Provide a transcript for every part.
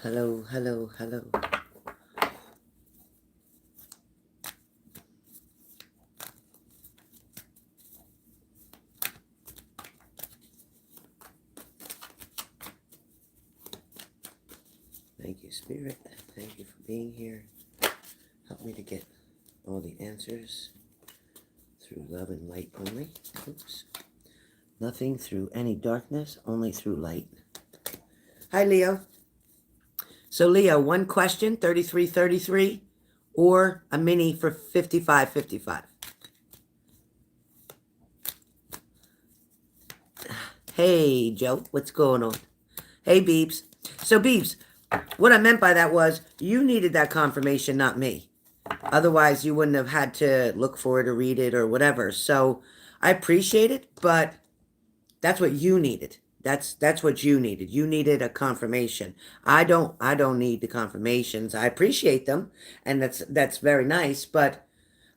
Hello, hello, hello. Thank you, Spirit. Thank you for being here. Help me to get all the answers through love and light only. Oops. Nothing through any darkness, only through light. Hi, Leo. So, Leo, one question, 3333, or a mini for 5555. Hey, Joe, what's going on? Hey, Beebs. So, Beebs, what I meant by that was you needed that confirmation, not me. Otherwise, you wouldn't have had to look for it or read it or whatever. So, I appreciate it, but that's what you needed. That's what you needed. You needed a confirmation. I don't need the confirmations. I appreciate them, and that's very nice, but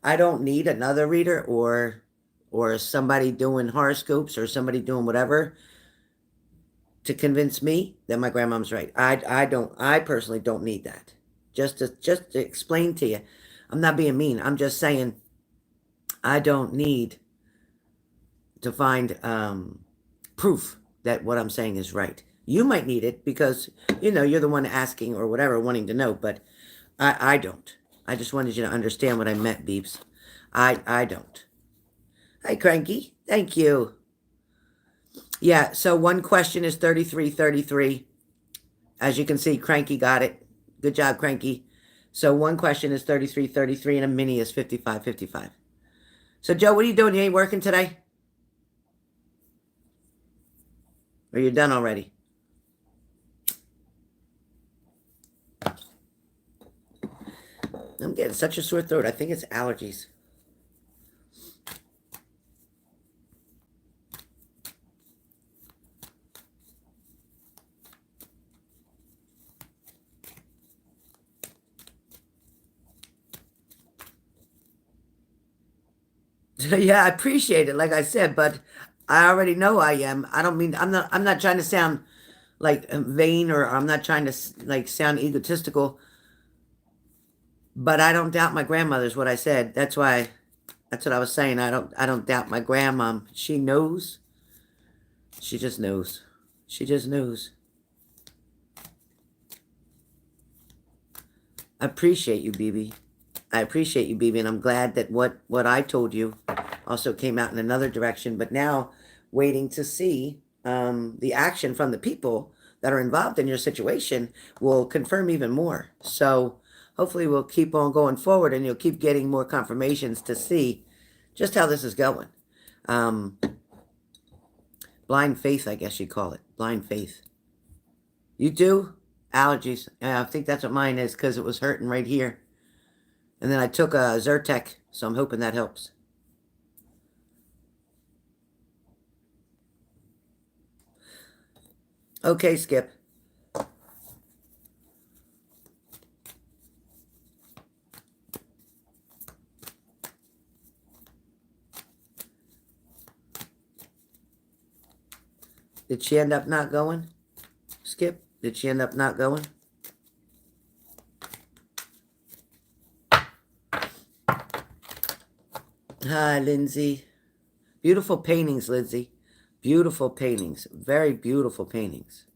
I don't need another reader or somebody doing horoscopes or somebody doing whatever to convince me that my grandmom's right. I personally don't need that. Just to explain to you. I'm not being mean. I'm just saying I don't need to find proof that what I'm saying is right. You might need it because you're the one asking or whatever, wanting to know, but I don't. I just wanted you to understand what I meant, Beeps. I don't. Hi, Cranky. Thank you. Yeah, so one question is 3333. As you can see, Cranky got it. Good job, Cranky. So one question is 3333 and a mini is 5555. So Joe, what are you doing? You ain't working today? Or you're done already? I'm getting such a sore throat. I think it's allergies. Yeah, I appreciate it, like I said, but I already know I am. I don't mean I'm not trying to sound like vain or I'm not trying to like sound egotistical, but I don't doubt my grandmother's what I said. That's what I was saying. I don't doubt my grandma. She knows. She just knows. She just knows. I appreciate you, BB. I appreciate you, BB, and I'm glad that what I told you also came out in another direction. But now, waiting to see the action from the people that are involved in your situation will confirm even more. So hopefully, we'll keep on going forward, and you'll keep getting more confirmations to see just how this is going. Um, blind faith, I guess you call it. Blind faith. You do? Allergies. Yeah, I think that's what mine is because it was hurting right here. And then I took a Zyrtec, so I'm hoping that helps. Okay, Skip. Did she end up not going? Skip? Did she end up not going? Hi, Lindsay. Beautiful paintings, Lindsay. Beautiful paintings. Very beautiful paintings.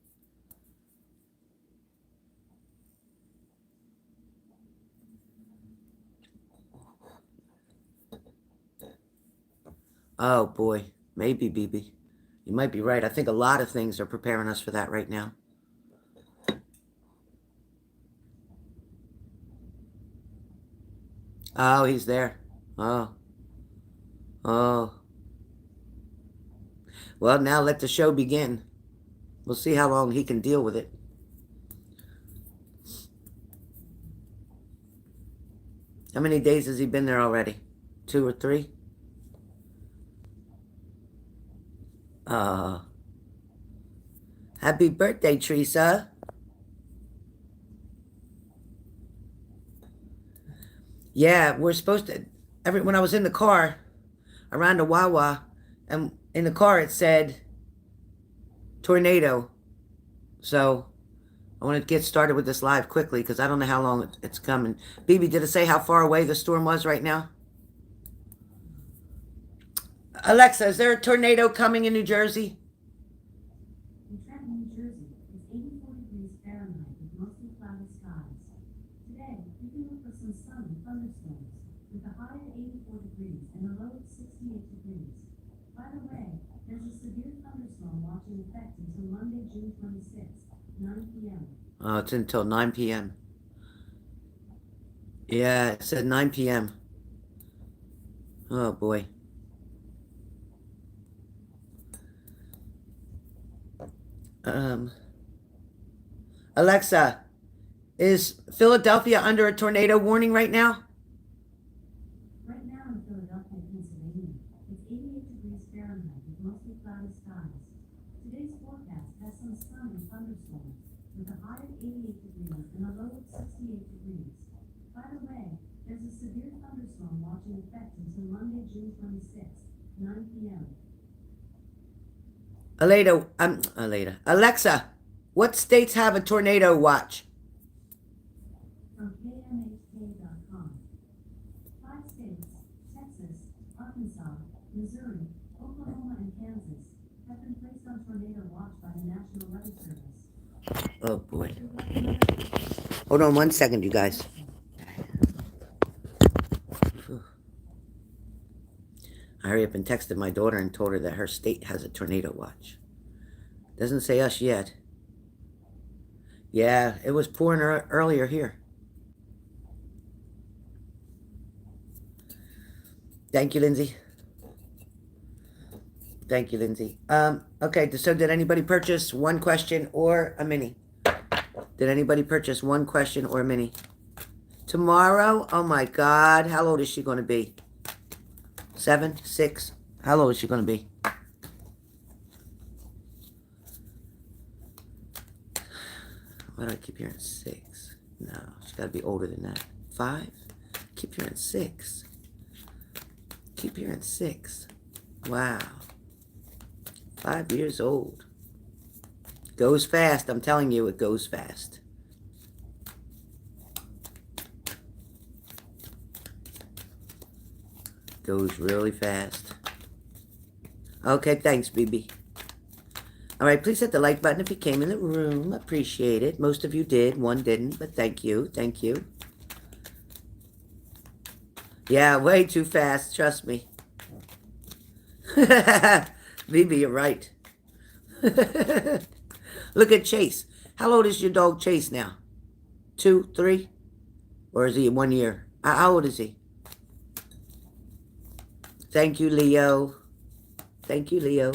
Oh, boy. Maybe, BB. You might be right. I think a lot of things are preparing us for that right now. Oh, he's there. Oh. Oh. Well, now let the show begin. We'll see how long he can deal with it. How many days has he been there already? 2 or 3? Uh, happy birthday, Teresa. Yeah, we're supposed to. When I was in the car around the Wawa, and in the car it said tornado. So I want to get started with this live quickly because I don't know how long it's coming. BB, did it say how far away the storm was right now? Alexa, is there a tornado coming in New Jersey? In Trenton, New Jersey, it's 84 degrees Fahrenheit with mostly cloudy skies. Today, you can look for some sun and thunderstorms, with a high of 84 degrees and a low of 68 degrees. By the way, there's a severe thunderstorm watch in effect until Monday, June 26th, 9 p.m. Oh, it's until 9 p.m. Yeah, it said 9 p.m. Oh, boy. Alexa, is Philadelphia under a tornado warning right now? Right now in Philadelphia, Pennsylvania, it's 88 degrees Fahrenheit with mostly cloudy skies. Today's forecast has some sun and thunderstorms, with a high of 88 degrees and a low of 68 degrees. By the way, there's a severe thunderstorm watch in effect until Monday, June 26th, 9 p.m. Alexa, what states have a tornado watch? From KMHK.com. 5 states, Texas, Arkansas, Missouri, Oklahoma, and Kansas, have been placed on tornado watch by the National Weather Service. Oh, boy. Hold on 1 second, you guys. I hurry up and texted my daughter and told her that her state has a tornado watch. Doesn't say us yet. Yeah, it was pouring earlier here. Thank you, Lindsay. Thank you, Lindsay. Okay, so did anybody purchase one question or a mini? Did anybody purchase one question or a mini? Tomorrow? Oh my God, how old is she going to be? 7, 6? How old is she going to be? Why do I keep hearing 6? No, she's got to be older than that. 5? Keep hearing 6. Keep hearing 6. Wow. 5 years old. Goes fast. I'm telling you, it goes fast. Goes really fast. Okay, thanks, BB. All right, please hit the like button if you came in the room. Appreciate it. Most of you did. One didn't, but thank you. Thank you. Yeah, way too fast. Trust me. BB, you're right. Look at Chase. How old is your dog Chase now? 2, 3? Or is he 1 year? How old is he? Thank you, Leo. Thank you, Leo.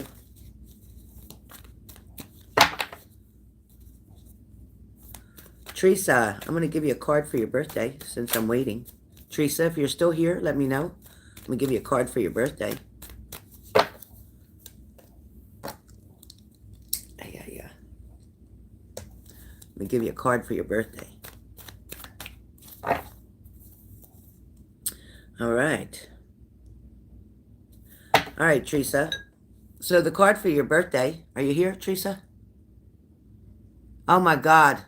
Teresa, I'm going to give you a card for your birthday since I'm waiting. Teresa, if you're still here, let me know. I'm going to give you a card for your birthday. Yeah. I'm going to give you a card for your birthday. All right. All right, Teresa. So the card for your birthday, are you here, Teresa? Oh my God.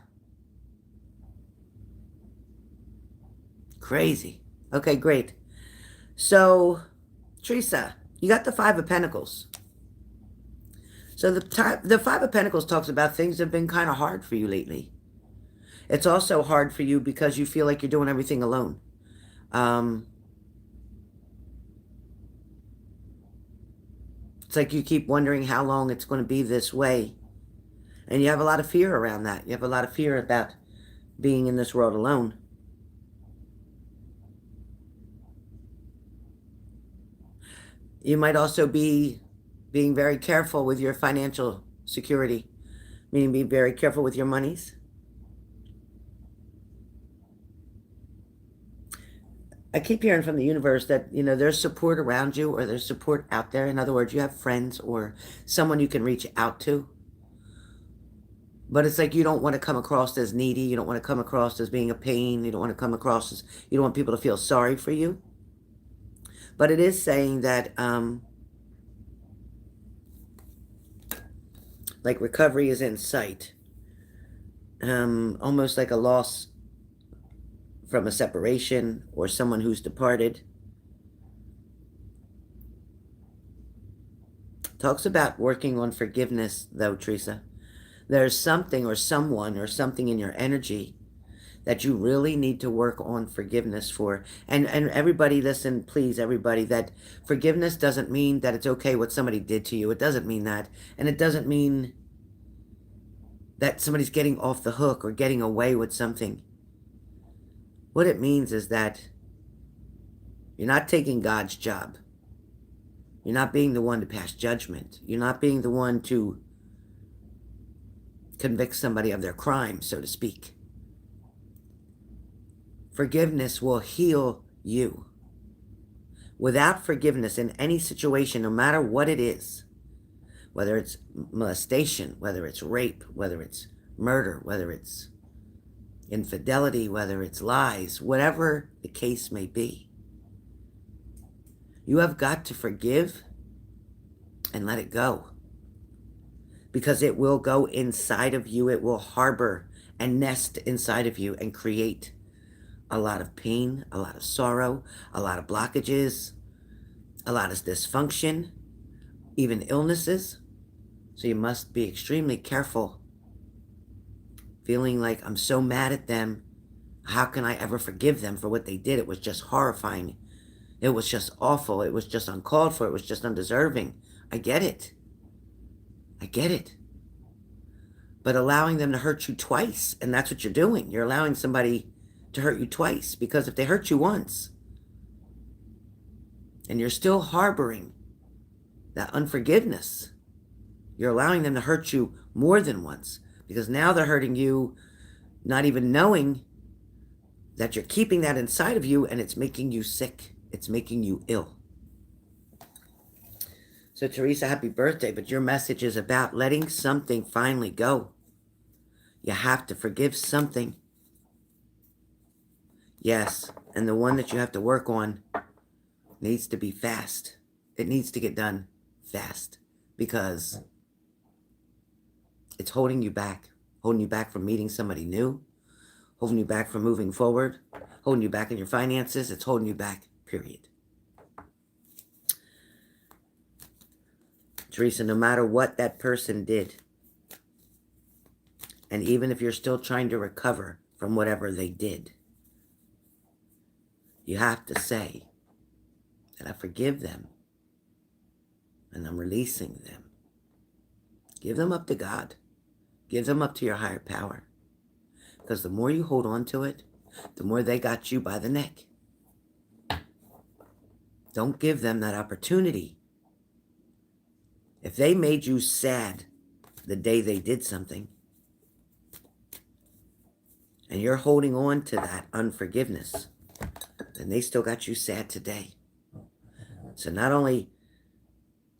Crazy. Okay, great. So, Teresa, you got the 5 of Pentacles. So the 5 of Pentacles talks about things that have been kind of hard for you lately. It's also hard for you because you feel like you're doing everything alone. It's like you keep wondering how long it's going to be this way. And you have a lot of fear around that. You have a lot of fear about being in this world alone. You might also be being very careful with your financial security, meaning be very careful with your monies. I keep hearing from the universe that, there's support around you or there's support out there. In other words, you have friends or someone you can reach out to. But it's like you don't want to come across as needy. You don't want to come across as being a pain. You don't want to come across as, you don't want people to feel sorry for you. But it is saying that, like recovery is in sight. almost like a loss from a separation or someone who's departed. Talks about working on forgiveness, though, Teresa. There's something or someone or something in your energy that you really need to work on forgiveness for. And everybody, listen, please, everybody, that forgiveness doesn't mean that it's okay what somebody did to you. It doesn't mean that. And it doesn't mean that somebody's getting off the hook or getting away with something. What it means is that you're not taking God's job. You're not being the one to pass judgment. You're not being the one to convict somebody of their crime, so to speak. Forgiveness will heal you. Without forgiveness in any situation, no matter what it is, whether it's molestation, whether it's rape, whether it's murder, whether it's infidelity, whether it's lies, whatever the case may be, you have got to forgive and let it go. Because it will go inside of you. It will harbor and nest inside of you and create a lot of pain, a lot of sorrow, a lot of blockages, a lot of dysfunction, even illnesses. So you must be extremely careful. Feeling like, I'm so mad at them. How can I ever forgive them for what they did? It was just horrifying. It was just awful. It was just uncalled for. It was just undeserving. I get it. I get it. But allowing them to hurt you twice, and that's what you're doing. You're allowing somebody to hurt you twice, because if they hurt you once and you're still harboring that unforgiveness, you're allowing them to hurt you more than once, because now they're hurting you not even knowing that you're keeping that inside of you, and it's making you sick. It's making you ill. So Teresa, happy birthday, but your message is about letting something finally go. You have to forgive something. Yes, and the one that you have to work on needs to be fast. It needs to get done fast, because it's holding you back from meeting somebody new, holding you back from moving forward, holding you back in your finances. It's holding you back, period. Teresa, no matter what that person did, and even if you're still trying to recover from whatever they did, you have to say that I forgive them and I'm releasing them. Give them up to God. Give them up to your higher power. Because the more you hold on to it, the more they got you by the neck. Don't give them that opportunity. If they made you sad the day they did something, and you're holding on to that unforgiveness, then they still got you sad today. So not only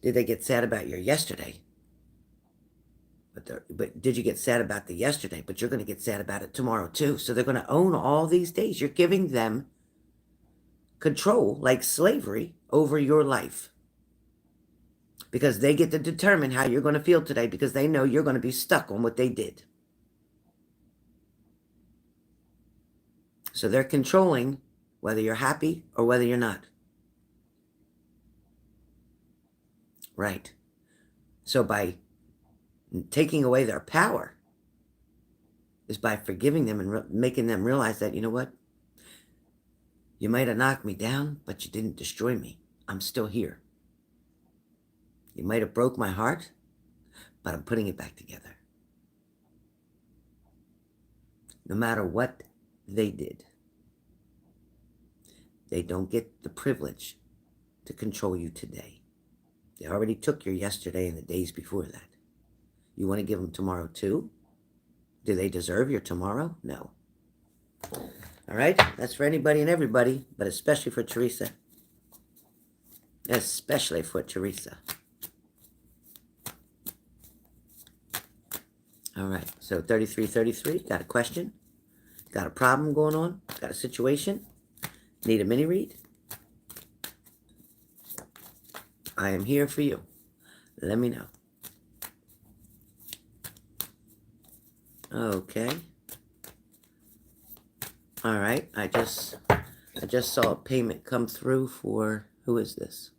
did they get sad about your yesterday, but did you get sad about the yesterday? But you're going to get sad about it tomorrow too. So they're going to own all these days. You're giving them control, like slavery, over your life. Because they get to determine how you're going to feel today, because they know you're going to be stuck on what they did. So they're controlling whether you're happy or whether you're not. Right. So by taking away their power is by forgiving them and making them realize that, you know what? You might have knocked me down, but you didn't destroy me. I'm still here. You might have broke my heart, but I'm putting it back together. No matter what they did, they don't get the privilege to control you today. They already took your yesterday and the days before that. You want to give them tomorrow too? Do they deserve your tomorrow? No. All right? That's for anybody and everybody, but especially for Teresa. Especially for Teresa. All right, so 3333, got a question? Got a problem going on? Got a situation? Need a mini read? I am here for you. Let me know. Okay, All right. I just saw a payment come through for, who is this?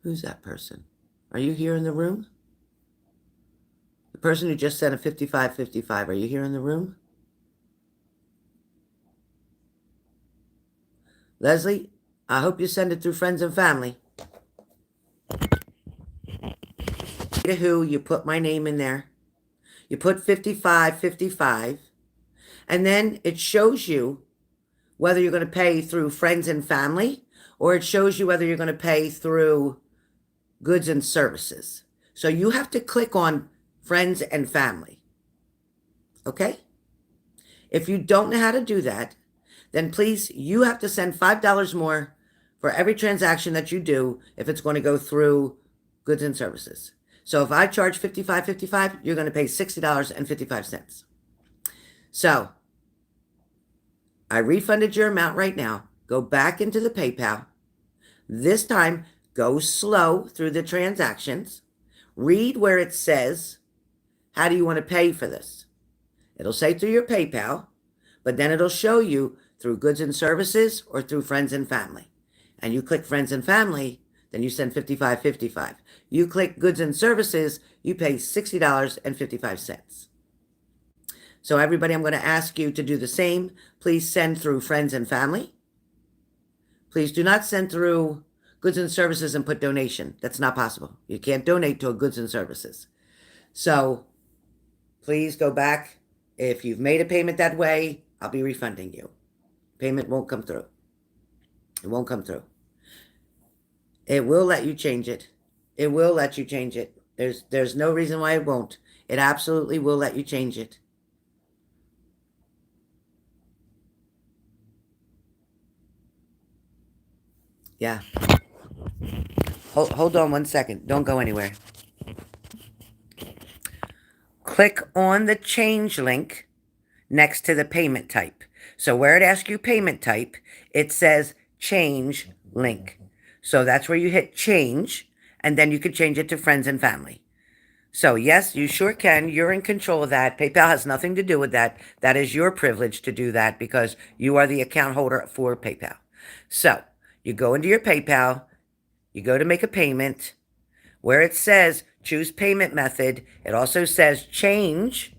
Who's that person? Are you here in the room? The person who just sent a 5555, are you here in the room? Leslie, I hope you send it through friends and family. Who, you put my name in there. You put 5555, and then it shows you whether you're going to pay through friends and family, or it shows you whether you're going to pay through goods and services. So you have to click on friends and family. Okay? If you don't know how to do that, then please, you have to send $5 more for every transaction that you do if it's going to go through goods and services. So if I charge $55.55, you're going to pay $60.55. So I refunded your amount right now. Go back into the PayPal. This time, go slow through the transactions. Read where it says, how do you want to pay for this? It'll say through your PayPal, but then it'll show you through goods and services or through friends and family. And you click friends and family, then you send $55.55. You click goods and services, you pay $60.55. So everybody, I'm going to ask you to do the same. Please send through friends and family. Please do not send through goods and services and put donation. That's not possible. You can't donate to a goods and services. So please go back. If you've made a payment that way, I'll be refunding you. Payment won't come through. It won't come through. It will let you change it. It will let you change it. There's no reason why it won't. It absolutely will let you change it. Yeah. Hold on one second. Don't go anywhere. Click on the change link next to the payment type. So where it asks you payment type, it says change link. So that's where you hit change, and then you can change it to friends and family. So yes, you sure can. You're in control of that. PayPal has nothing to do with that. That is your privilege to do that because you are the account holder for PayPal. So you go into your PayPal, you go to make a payment. Where it says choose payment method, it also says change,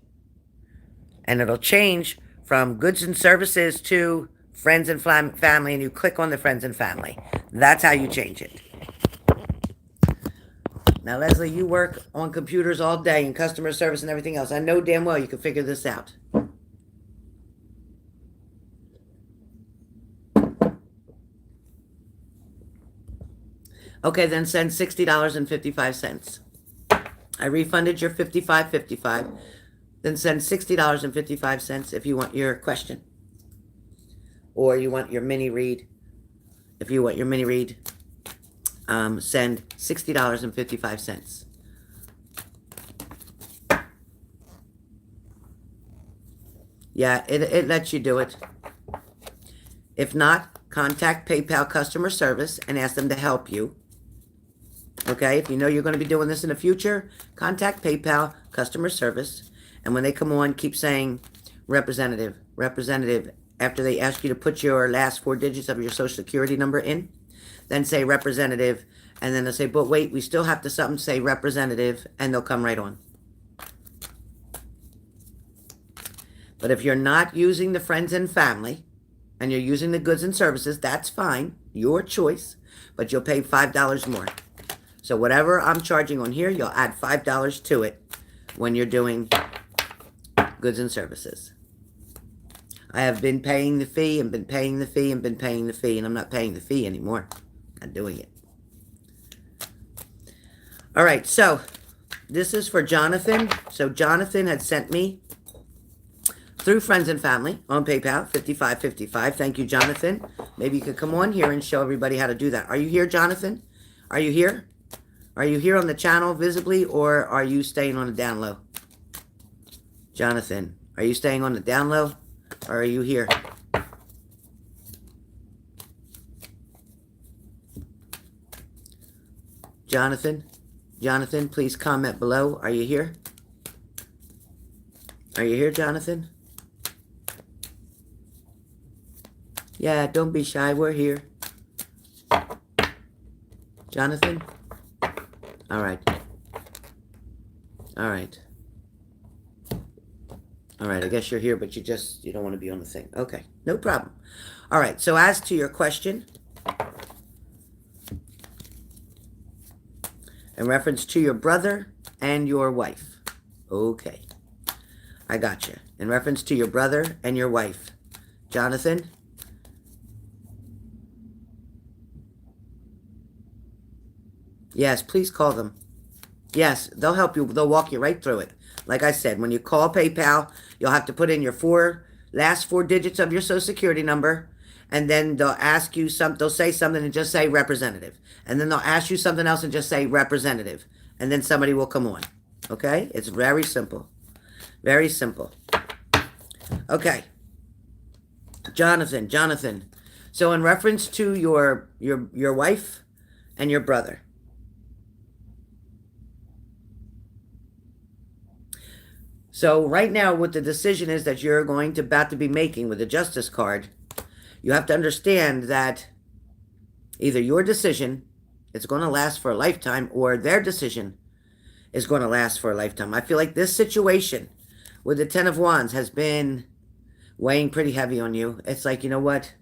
and it'll change from goods and services to friends and family, and you click on the friends and family. That's how you change it. Now, Leslie, you work on computers all day and customer service and everything else. I know damn well you can figure this out. Okay, then send $60.55. I refunded your $55.55. Then send $60.55 if you want your question. Or you want your mini read. If you want your mini read, send $60.55. Yeah, it lets you do it. If not, contact PayPal customer service and ask them to help you. Okay, if you know you're going to be doing this in the future, contact PayPal customer service. And when they come on, keep saying representative, representative. After they ask you to put your last 4 digits of your social security number in, then say representative. And then they'll say, but wait, we still have to say representative, and they'll come right on. But if you're not using the friends and family, and you're using the goods and services, that's fine. Your choice. But you'll pay $5 more. So whatever I'm charging on here, you'll add $5 to it when you're doing goods and services. I have been paying the fee and been paying the fee and been paying the fee, and I'm not paying the fee anymore. I'm not doing it. All right, so this is for Jonathan. So Jonathan had sent me through friends and family on PayPal, $55.55. Thank you, Jonathan. Maybe you could come on here and show everybody how to do that. Are you here, Jonathan? Are you here? Are you here on the channel visibly, or are you staying on the down low? Jonathan, are you staying on the down low, or are you here? Jonathan? Jonathan, please comment below. Are you here? Are you here, Jonathan? Yeah, don't be shy. We're here. Jonathan? All right. All right. All right, I guess you're here, but you don't want to be on the thing. Okay, no problem. All right, so as to your question, in reference to your brother and your wife. Okay, I got you. In reference to your brother and your wife. Jonathan? Yes, please call them. Yes, they'll help you. They'll walk you right through it. Like I said, when you call PayPal, you'll have to put in your last four digits of your social security number, and then they'll ask you they'll say something and just say representative. And then they'll ask you something else and just say representative. And then somebody will come on. Okay? It's very simple. Very simple. Okay. Jonathan. So in reference to your wife and your brother. So right now, what the decision is that you're about to be making with the Justice card, you have to understand that either your decision is going to last for a lifetime or their decision is going to last for a lifetime. I feel like this situation with the Ten of Wands has been weighing pretty heavy on you. It's like, you know what?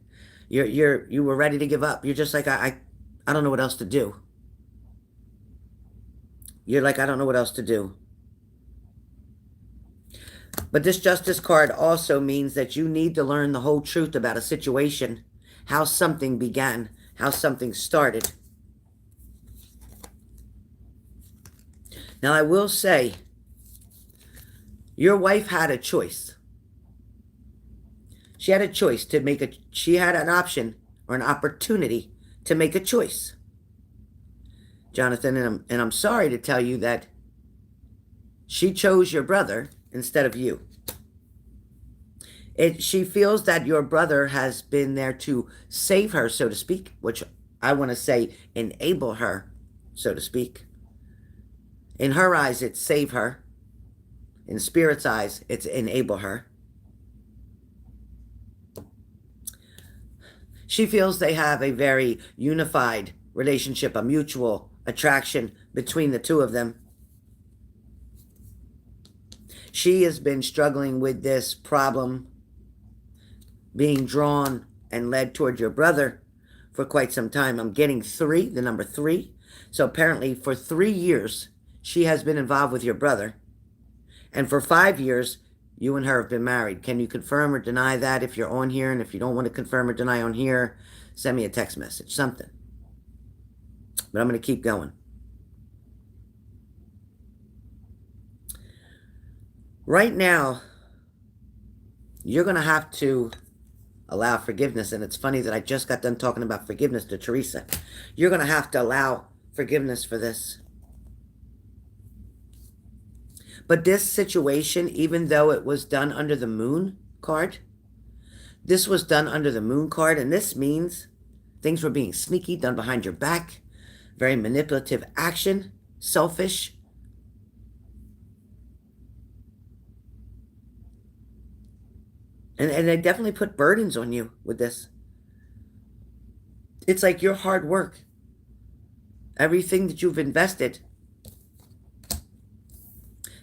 You were ready to give up. You're just like, I don't know what else to do. You're like, I don't know what else to do. But this Justice card also means that you need to learn the whole truth about a situation, how something began, how something started. Now, I will say, your wife had a choice. She had a choice to she had an option or an opportunity to make a choice. Jonathan, and I'm sorry to tell you that she chose your brother instead of you. She feels that your brother has been there to save her, so to speak, which I want to say enable her, so to speak. In her eyes, it's save her. In Spirit's eyes, it's enable her. She feels they have a very unified relationship, a mutual attraction between the two of them. She has been struggling with this problem, being drawn and led toward your brother for quite some time. I'm getting 3, the number 3. So apparently for 3 years, she has been involved with your brother. And for 5 years, you and her have been married. Can you confirm or deny that if you're on here? And if you don't want to confirm or deny on here, send me a text message, something. But I'm going to keep going. Right now, you're going to have to allow forgiveness. And it's funny that I just got done talking about forgiveness to Teresa. You're going to have to allow forgiveness for this. But this situation, even though it was done under the Moon card, this was done under the Moon card, and this means things were being sneaky, done behind your back, very manipulative action, selfish. And they definitely put burdens on you with this. It's like your hard work, everything that you've invested,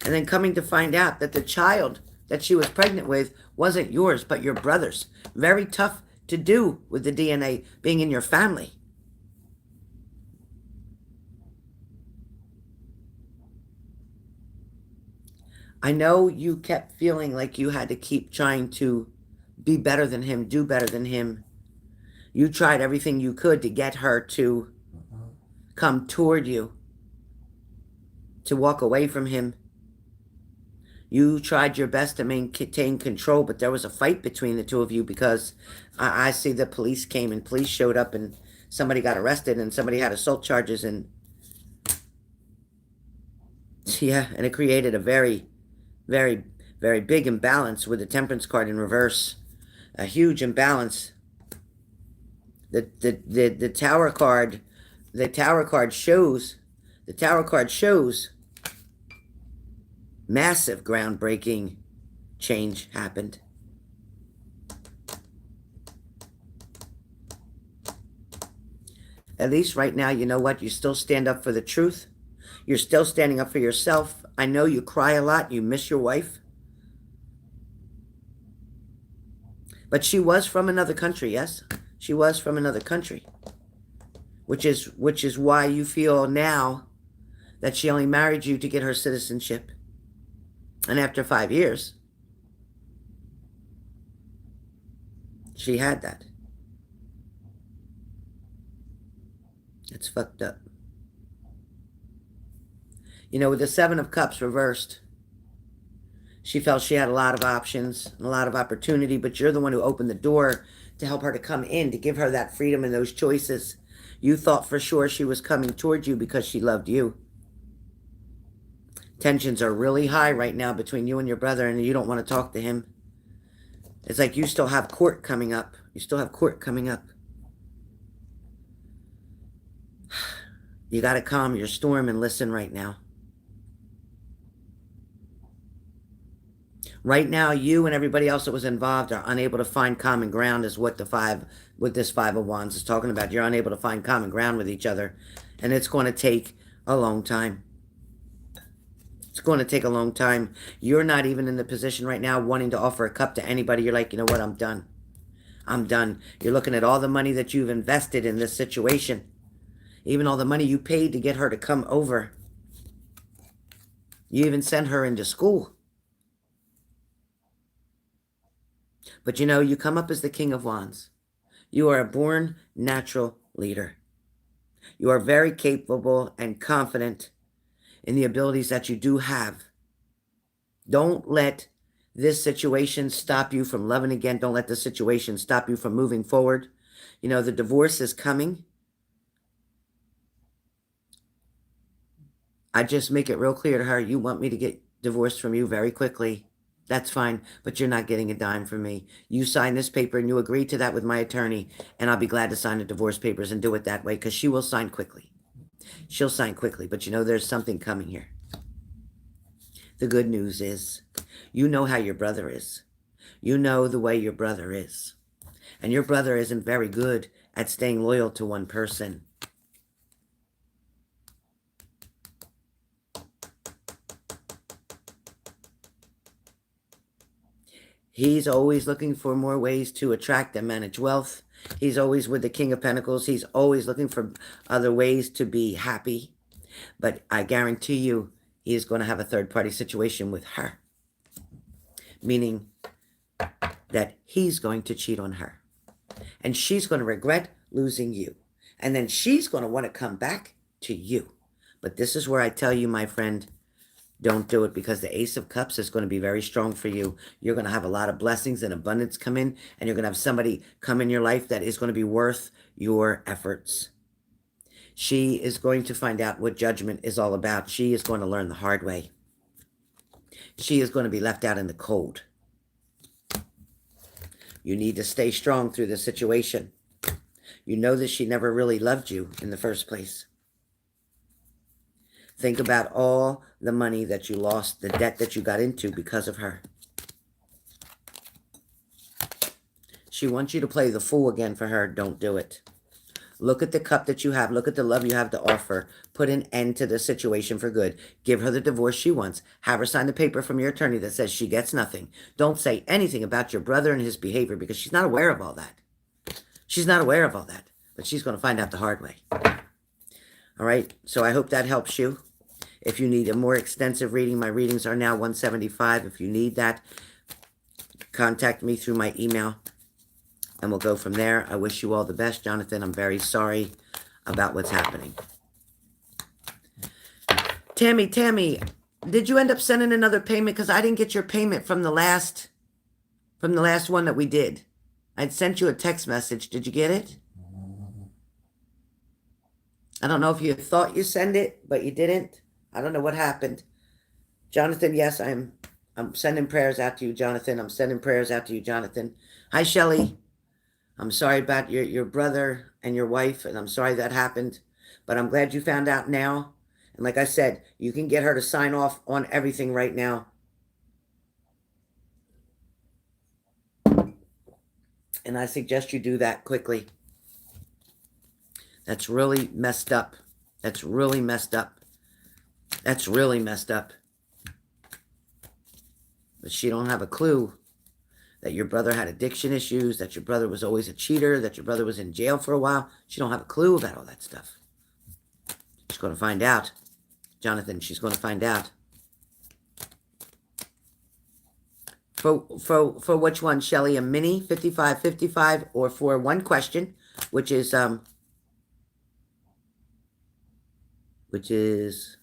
and then coming to find out that the child that she was pregnant with wasn't yours, but your brother's. Very tough to do with the DNA being in your family. I know you kept feeling like you had to keep trying to be better than him, do better than him. You tried everything you could to get her to come toward you, to walk away from him. You tried your best to maintain control, but there was a fight between the two of you because I see the police came and police showed up and somebody got arrested and somebody had assault charges, and yeah, and it created a very, very, very big imbalance with the Temperance card in reverse. A huge imbalance. The Tower card shows The Tower card shows massive groundbreaking change happened. At least right now, you know what? You still stand up for the truth. You're still standing up for yourself. I know you cry a lot. You miss your wife. But she was from another country, yes? She was from another country. Which is why you feel now that she only married you to get her citizenship. And after 5 years, she had that. It's fucked up. You know, with the Seven of Cups reversed, she felt she had a lot of options, a lot of opportunity, but you're the one who opened the door to help her to come in, to give her that freedom and those choices. You thought for sure she was coming towards you because she loved you. Tensions are really high right now between you and your brother, and you don't want to talk to him. It's like you still have court coming up. You still have court coming up. You got to calm your storm and listen right now. Right now, you and everybody else that was involved are unable to find common ground, is what this Five of Wands is talking about. You're unable to find common ground with each other, and it's going to take a long time. It's going to take a long time. You're not even in the position right now wanting to offer a cup to anybody. You're like, you know what, I'm done. I'm done. You're looking at all the money that you've invested in this situation. Even all the money you paid to get her to come over. You even sent her into school. But you know, you come up as the King of Wands. You are a born natural leader. You are very capable and confident in the abilities that you do have. Don't let this situation stop you from loving again. Don't let the situation stop you from moving forward. You know, the divorce is coming. I just make it real clear to her, you want me to get divorced from you very quickly. That's fine, but you're not getting a dime from me. You sign this paper and you agree to that with my attorney, and I'll be glad to sign the divorce papers and do it that way, because she will sign quickly. She'll sign quickly, but you know there's something coming here. The good news is, you know how your brother is. You know the way your brother is. And your brother isn't very good at staying loyal to one person. He's always looking for more ways to attract and manage wealth. He's always with the King of Pentacles. He's always looking for other ways to be happy. But I guarantee you, he is going to have a third-party situation with her. Meaning that he's going to cheat on her. And she's going to regret losing you. And then she's going to want to come back to you. But this is where I tell you, my friend, don't do it, because the Ace of Cups is going to be very strong for you. You're going to have a lot of blessings and abundance come in, and you're going to have somebody come in your life that is going to be worth your efforts. She is going to find out what judgment is all about. She is going to learn the hard way. She is going to be left out in the cold. You need to stay strong through the situation. You know that she never really loved you in the first place. Think about all the money that you lost, the debt that you got into because of her. She wants you to play the fool again for her. Don't do it. Look at the cup that you have. Look at the love you have to offer. Put an end to the situation for good. Give her the divorce she wants. Have her sign the paper from your attorney that says she gets nothing. Don't say anything about your brother and his behavior, because she's not aware of all that. She's not aware of all that, but she's going to find out the hard way. All right, so I hope that helps you. If you need a more extensive reading, my readings are now $175. If you need that, contact me through my email, and we'll go from there. I wish you all the best, Jonathan. I'm very sorry about what's happening. Tammy, did you end up sending another payment? Because I didn't get your payment from the last one that we did. I'd sent you a text message. Did you get it? I don't know if you thought you sent it, but you didn't. I don't know what happened. Jonathan, yes, I'm sending prayers out to you, Jonathan. I'm sending prayers out to you, Jonathan. Hi, Shelly. I'm sorry about your brother and your wife, and I'm sorry that happened. But I'm glad you found out now. And like I said, you can get her to sign off on everything right now. And I suggest you do that quickly. That's really messed up. That's really messed up. That's really messed up. But she don't have a clue that your brother had addiction issues, that your brother was always a cheater, that your brother was in jail for a while. She don't have a clue about all that stuff. She's going to find out. Jonathan, she's going to find out. For which one, Shelly? A mini 5555 or for one question, which is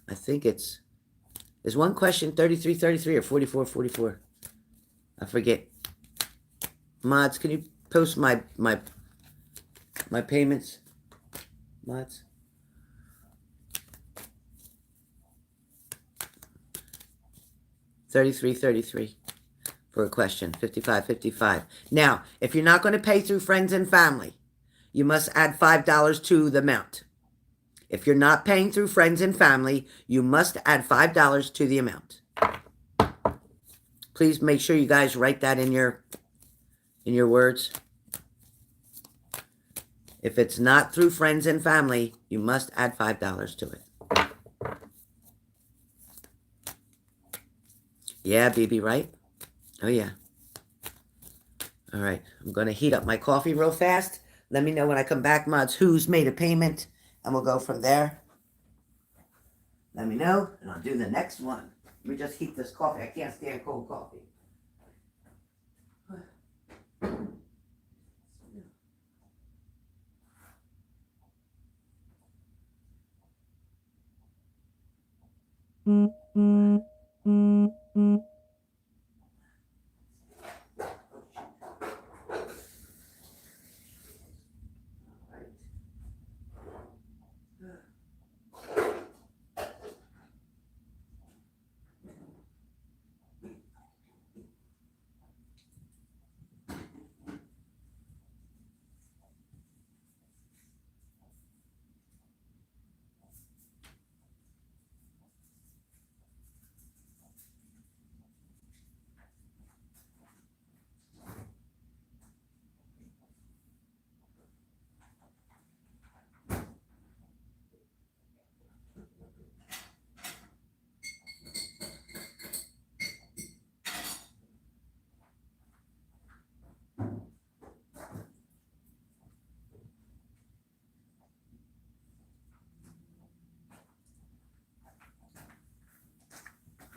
I think it's, is one question 3333 or 4444? I forget. Mods, can you post my payments? Mods. $33.33 for a question. $55.55. Now, if you're not going to pay through friends and family, you must add $5 to the amount. If you're not paying through friends and family, you must add $5 to the amount. Please make sure you guys write that in your words. If it's not through friends and family, you must add $5 to it. Yeah, BB, right? Oh, yeah. All right. I'm going to heat up my coffee real fast. Let me know when I come back, mods, who's made a payment, and we'll go from there. Let me know, and I'll do the next one. Let me just heat this coffee. I can't stand cold coffee.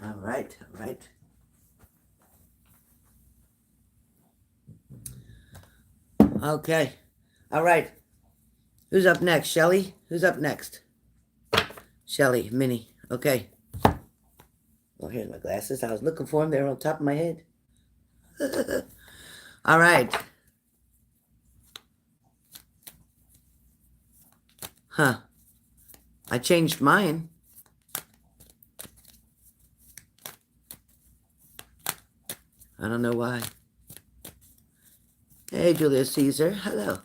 All right, all right. Okay. All right. Who's up next? Shelly? Who's up next? Shelly, Minnie. Okay. Well, here's my glasses. I was looking for them. They're on top of my head. All right. Huh. I changed mine. I don't know why. Hey, Julius Caesar. Hello.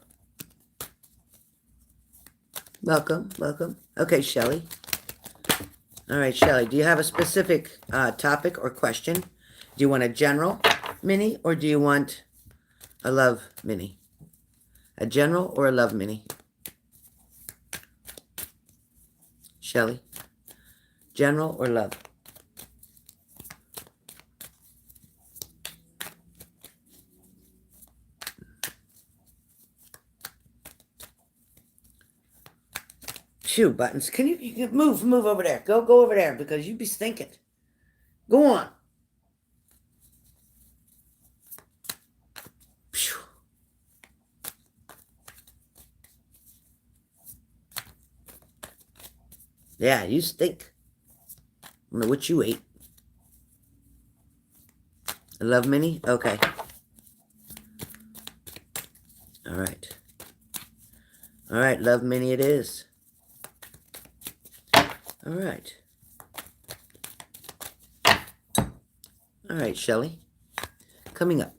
Welcome, welcome. Okay, Shelly. All right, Shelly, do you have a specific topic or question? Do you want a general mini or do you want a love mini? A general or a love mini? Shelly, general or love? Phew, buttons. Can you move over there? Go over there because you be stinking. Go on. Phew. Yeah, you stink. I don't know what you ate. A love mini? Okay. All right. All right, love mini it is. All right. All right, Shelly. Coming up.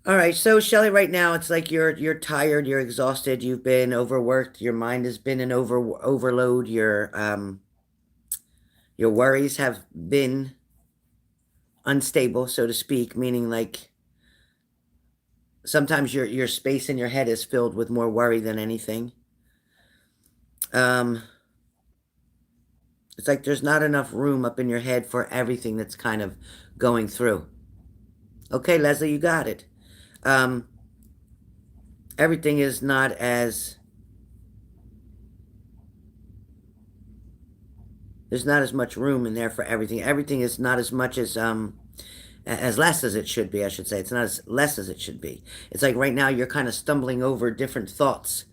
All right, so Shelly, right now it's like you're tired, you're exhausted, you've been overworked, your mind has been in overload, your worries have been unstable, so to speak, meaning like sometimes your space in your head is filled with more worry than anything. Um, it's like there's not enough room up in your head for everything that's kind of going through. Okay, Leslie, you got it. Um, everything is not as there's not as much room in there for everything. Everything is not as much as less as it should be, I should say. It's not as less as it should be. It's like right now you're kind of stumbling over different thoughts.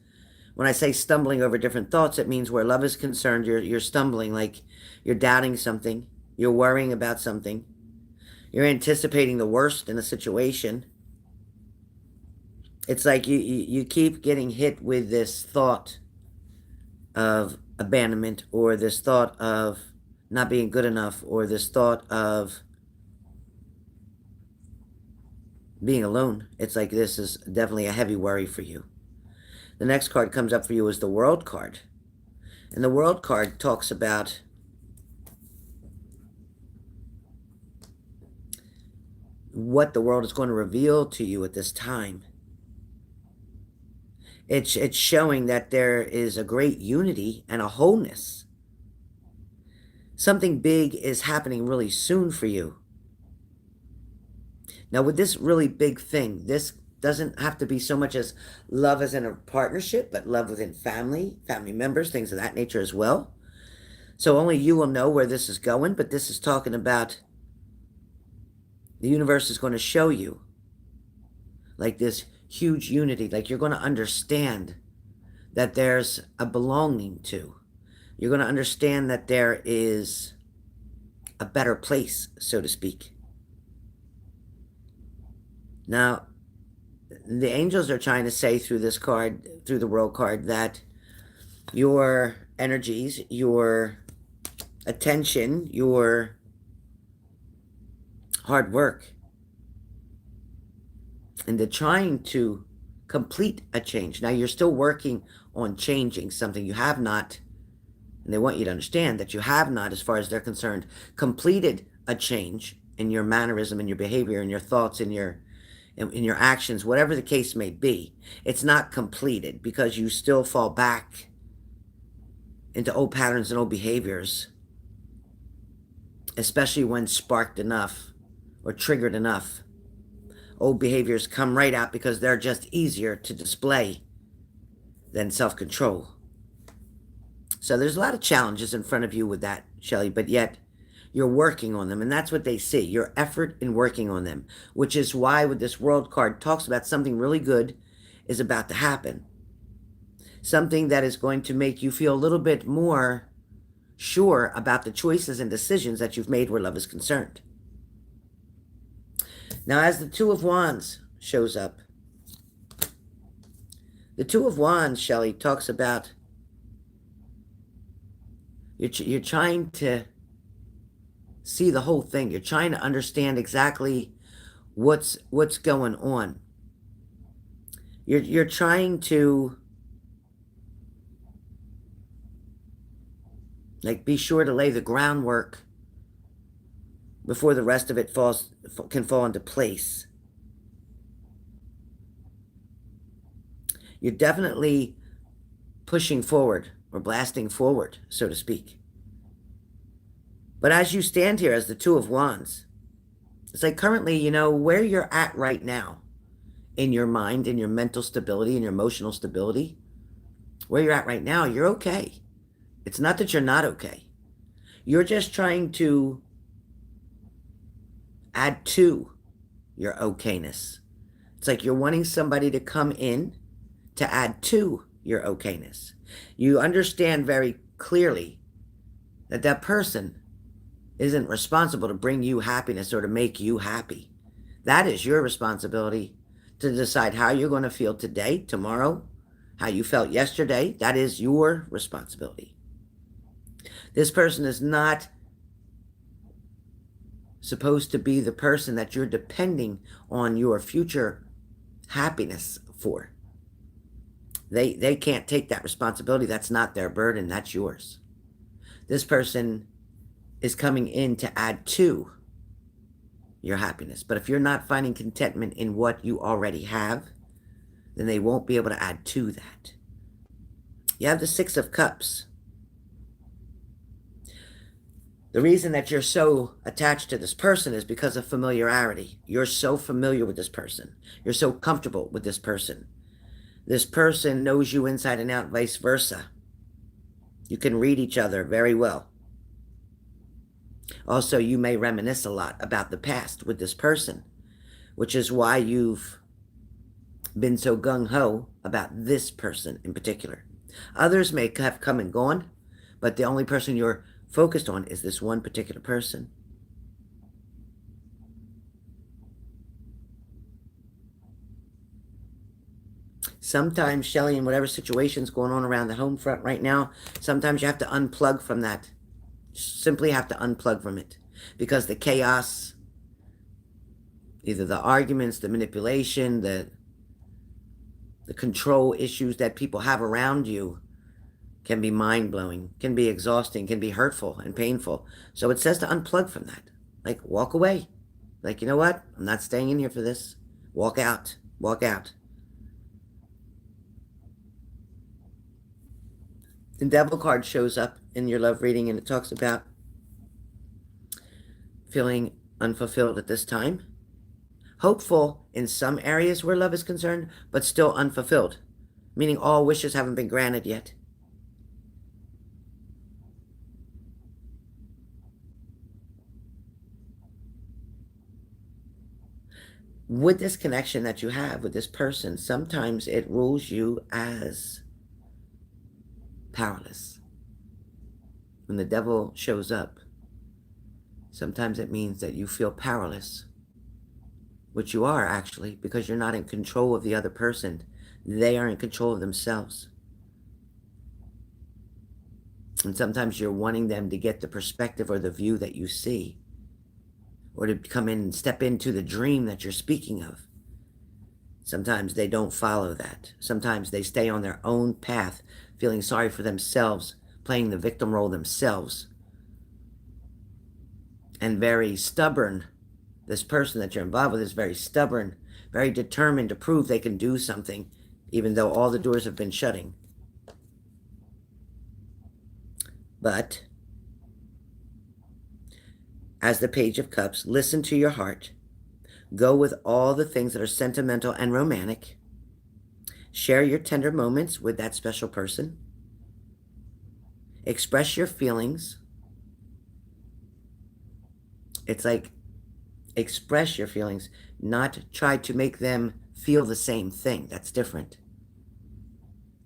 When I say stumbling over different thoughts, it means where love is concerned, you're stumbling, like you're doubting something, you're worrying about something, you're anticipating the worst in a situation. It's like you keep getting hit with this thought of abandonment, or this thought of not being good enough, or this thought of being alone. It's like this is definitely a heavy worry for you. The next card comes up for you is the World card. And the World card talks about what the world is going to reveal to you at this time. It's showing that there is a great unity and a wholeness. Something big is happening really soon for you. Now, with this really big thing, this doesn't have to be so much as love as in a partnership, but love within family, family members, things of that nature as well. So only you will know where this is going, but this is talking about the universe is going to show you like this huge unity, like you're going to understand that there's a belonging to. You're going to understand that there is a better place, so to speak. Now, the angels are trying to say through this card, through the World card, that your energies, your attention, your hard work into trying to complete a change. Now, you're still working on changing something. You have not, and they want you to understand that you have not, as far as they're concerned, completed a change in your mannerism, in your behavior, in your thoughts, in your actions, whatever the case may be. It's not completed because you still fall back into old patterns and old behaviors, especially when sparked enough or triggered enough. Old behaviors come right out because they're just easier to display than self-control. So there's a lot of challenges in front of you with that, Shelly, but yet you're working on them, and that's what they see, your effort in working on them, which is why with this World card talks about something really good is about to happen. Something that is going to make you feel a little bit more sure about the choices and decisions that you've made where love is concerned. Now, as the Two of Wands shows up, the Two of Wands, Shelly, talks about you're trying to see the whole thing. You're trying to understand exactly what's going on. You're trying to like be sure to lay the groundwork before the rest of it can fall into place. You're definitely pushing forward or blasting forward, so to speak. But as you stand here as the Two of Wands, it's like currently, you know, where you're at right now in your mind, in your mental stability, in your emotional stability, where you're at right now, you're okay. It's not that you're not okay. You're just trying to add to your okayness. It's like you're wanting somebody to come in to add to your okayness. You understand very clearly that that person isn't responsible to bring you happiness or to make you happy. That is your responsibility to decide how you're going to feel today, tomorrow, how you felt yesterday. That is your responsibility. This person is not supposed to be the person that you're depending on your future happiness for. They can't take that responsibility. That's not their burden. That's yours. This person is coming in to add to your happiness. But if you're not finding contentment in what you already have, then they won't be able to add to that. You have the Six of Cups. The reason that you're so attached to this person is because of familiarity. You're so familiar with this person. You're so comfortable with this person. This person knows you inside and out, vice versa. You can read each other very well. Also, you may reminisce a lot about the past with this person, which is why you've been so gung-ho about this person in particular. Others may have come and gone, but the only person you're focused on is this one particular person. Sometimes, Shelly, in whatever situation's going on around the home front right now, sometimes you have to unplug from that. Simply have to unplug from it, because the chaos, either the arguments, the manipulation, the control issues that people have around you can be mind-blowing, can be exhausting, can be hurtful and painful. So it says to unplug from that. Like, walk away. Like, you know what? I'm not staying in here for this. Walk out. Walk out. The Devil card shows up in your love reading, and it talks about feeling unfulfilled at this time. Hopeful in some areas where love is concerned, but still unfulfilled, meaning all wishes haven't been granted yet. With this connection that you have with this person, sometimes it rules you as powerless. When the Devil shows up, sometimes it means that you feel powerless, which you are actually, because you're not in control of the other person. They are in control of themselves. And sometimes you're wanting them to get the perspective or the view that you see, or to come in and step into the dream that you're speaking of. Sometimes they don't follow that. Sometimes they stay on their own path, feeling sorry for themselves, playing the victim role themselves, and very stubborn. This person that you're involved with is very stubborn, very determined to prove they can do something, even though all the doors have been shutting. But as the Page of Cups, listen to your heart. Go with all the things that are sentimental and romantic. Share your tender moments with that special person. Express your feelings. It's like, express your feelings, not try to make them feel the same thing. That's different.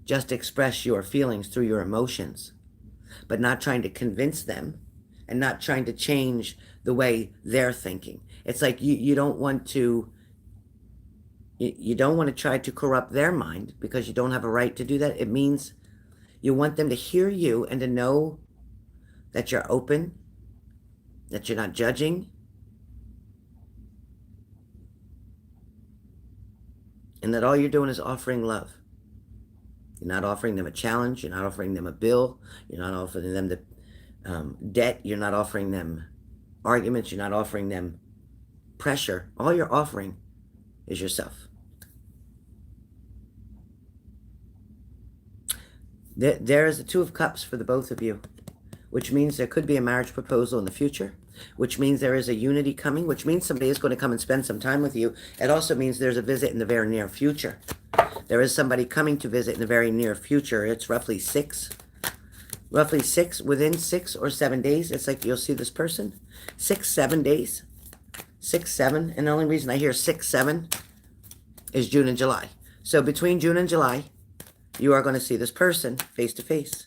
Just express your feelings through your emotions, but not trying to convince them and not trying to change the way they're thinking. It's like you don't want to try to corrupt their mind, because you don't have a right to do that. It means you want them to hear you and to know that you're open, that you're not judging, and that all you're doing is offering love. You're not offering them a challenge. You're not offering them a bill. You're not offering them the debt. You're not offering them arguments. You're not offering them pressure. All you're offering is yourself. There is the Two of Cups for the both of you, which means there could be a marriage proposal in the future, which means there is a unity coming, which means somebody is going to come and spend some time with you. It also means there's a visit in the very near future. There is somebody coming to visit in the very near future. It's roughly six, within 6 or 7 days. It's like you'll see this person. 6, 7 days. 6, 7. And the only reason I hear 6, 7 is June and July. So between June and July, you are going to see this person face to face.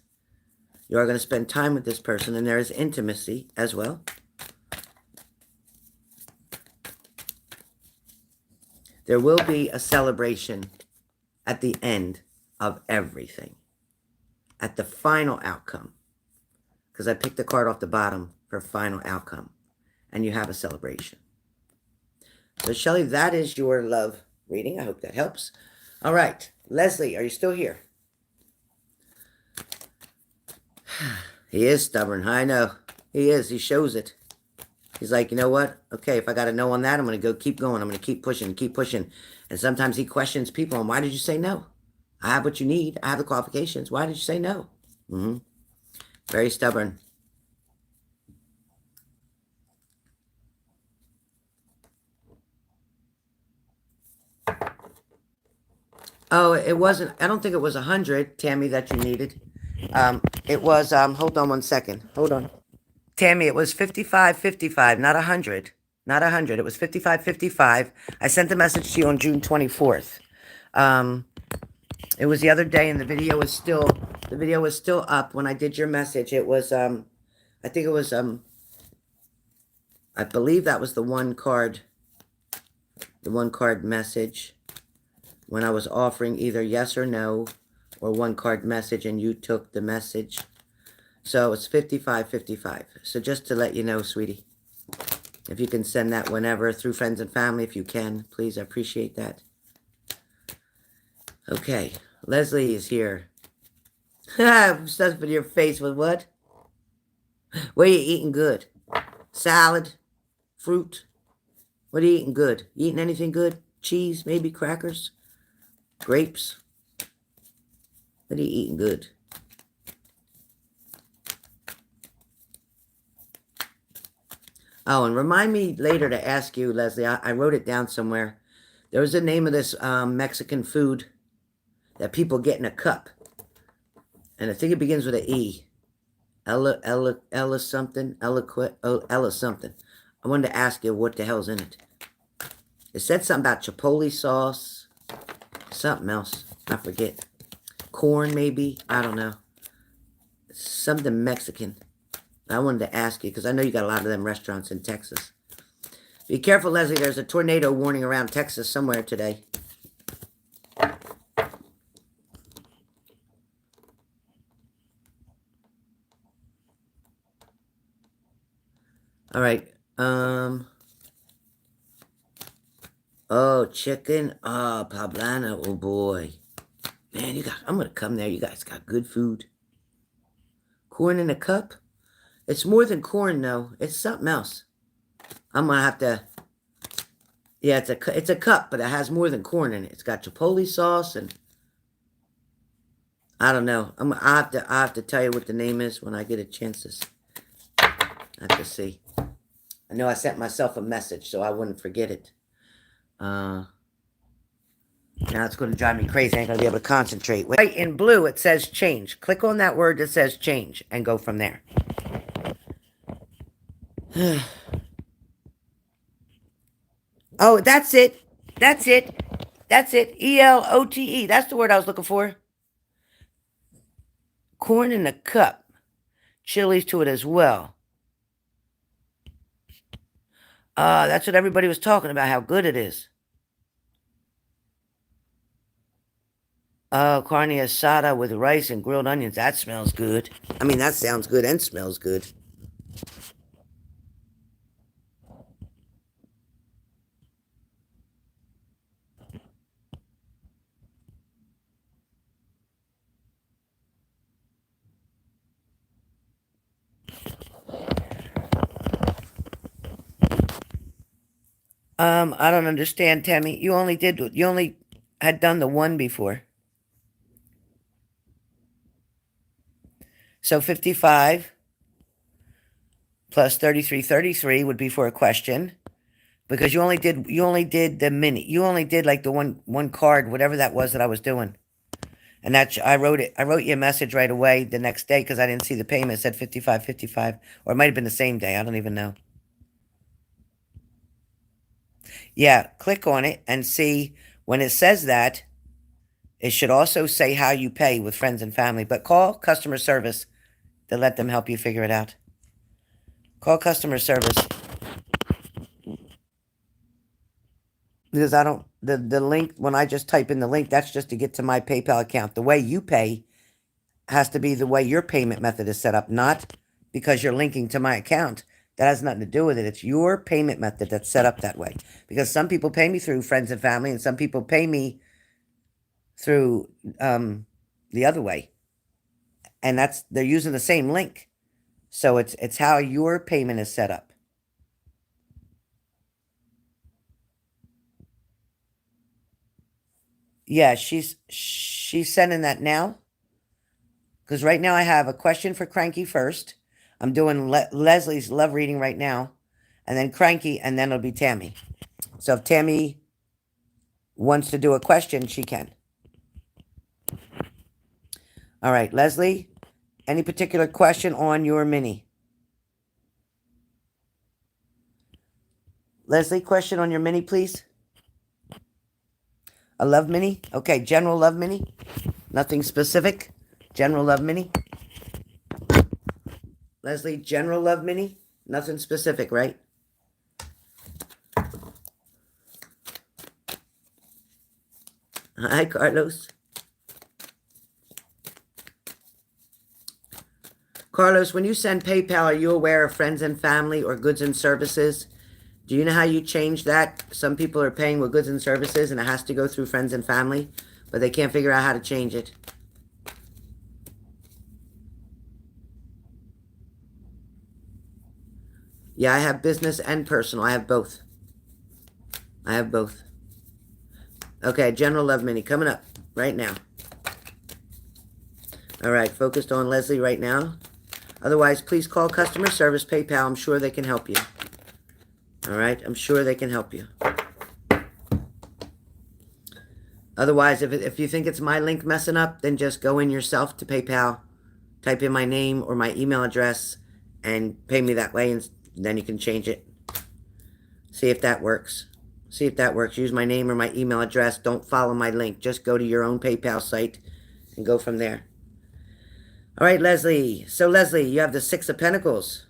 You are going to spend time with this person, and there is intimacy as well. There will be a celebration at the end of everything, at the final outcome, because I picked the card off the bottom for final outcome, and you have a celebration. So, Shelly, that is your love reading. I hope that helps. All right. Leslie, are you still here? He is stubborn. I know. He is. He shows it. He's like, you know what? Okay, if I got a no on that, I'm going to keep going. I'm going to keep pushing, keep pushing. And sometimes he questions people on, why did you say no? I have what you need. I have the qualifications. Why did you say no? Very stubborn. Oh, it wasn't, I don't think it was 100, Tammy, that you needed. It was, hold on one second. Hold on. Tammy, it was 55.55, not 100. Not 100. It was 55.55. I sent the message to you on June 24th. It was the other day, and the video was still up when I did your message. It was, I think it was, I believe that was the one card message when I was offering either yes or no or one card message, and you took the message. So it's 55.55. So just to let you know, sweetie, if you can send that whenever through friends and family, if you can, please, I appreciate that. Okay, Leslie is here. Stuff in your face with what? What are you eating good? Salad? Fruit? What are you eating good? You eating anything good? Cheese, maybe crackers? Grapes? What are you eating good? Oh, and remind me later to ask you, Leslie, I wrote it down somewhere. There was the name of this Mexican food that people get in a cup. And I think it begins with an E. Ella something. Ella something. I wanted to ask you what the hell's in it. It said something about chipotle sauce. Something else. I forget. Corn, maybe. I don't know. Something Mexican. I wanted to ask you because I know you got a lot of them restaurants in Texas. Be careful, Leslie. There's a tornado warning around Texas somewhere today. All right. Oh, chicken. Oh, poblano. Oh, boy. Man, I'm going to come there. You guys got good food. Corn in a cup? It's more than corn, though. It's something else. I'm going to have to... Yeah, it's a cup, but it has more than corn in it. It's got chipotle sauce and... I don't know. I have to tell you what the name is when I get a chance to... I have to see. I know I sent myself a message, so I wouldn't forget it. Now it's going to drive me crazy. I ain't going to be able to concentrate. Right in blue, it says change. Click on that word that says change and go from there. Oh, that's it. That's it. That's it. ELOTE. That's the word I was looking for. Corn in a cup. Chilies to it as well. That's what everybody was talking about, how good it is. Carne asada with rice and grilled onions. That smells good. I mean, that sounds good and smells good. I don't understand, Tammy. You only had done the one before. So 55 plus 33 would be for a question. Because you only did the mini. You only did like the one card, whatever that was that I was doing. And I wrote you a message right away the next day because I didn't see the payment. It said 55.55. Or it might have been the same day. I don't even know. Yeah, click on it and see when it says that. It should also say how you pay with friends and family. But call customer service to let them help you figure it out. Call customer service. Because I don't, the link, when I just type in the link, that's just to get to my PayPal account. The way you pay has to be the way your payment method is set up, not because you're linking to my account. That has nothing to do with it. It's your payment method that's set up that way. Because some people pay me through friends and family, and some people pay me through the other way. And they're using the same link. So it's how your payment is set up. Yeah, she's sending that now. Because right now I have a question for Cranky first. I'm doing Leslie's love reading right now. And then Cranky, and then it'll be Tammy. So if Tammy wants to do a question, she can. All right, Leslie, any particular question on your mini? Leslie, question on your mini, please. A love mini? Okay, general love mini. Nothing specific. General love mini. Leslie, general love mini. Nothing specific, right? Hi, Carlos. Carlos, when you send PayPal, are you aware of friends and family or goods and services? Do you know how you change that? Some people are paying with goods and services and it has to go through friends and family, but they can't figure out how to change it. Yeah, I have business and personal. I have both. I have both. Okay, general love mini coming up right now. All right, focused on Leslie right now. Otherwise, please call customer service PayPal. I'm sure they can help you. All right, I'm sure they can help you. Otherwise, if you think it's my link messing up, then just go in yourself to PayPal, type in my name or my email address, and pay me that way, and then you can change it. See if that works. See if that works. Use my name or my email address. Don't follow my link. Just go to your own PayPal site and go from there. All right, Leslie. So, Leslie, you have the Six of Pentacles.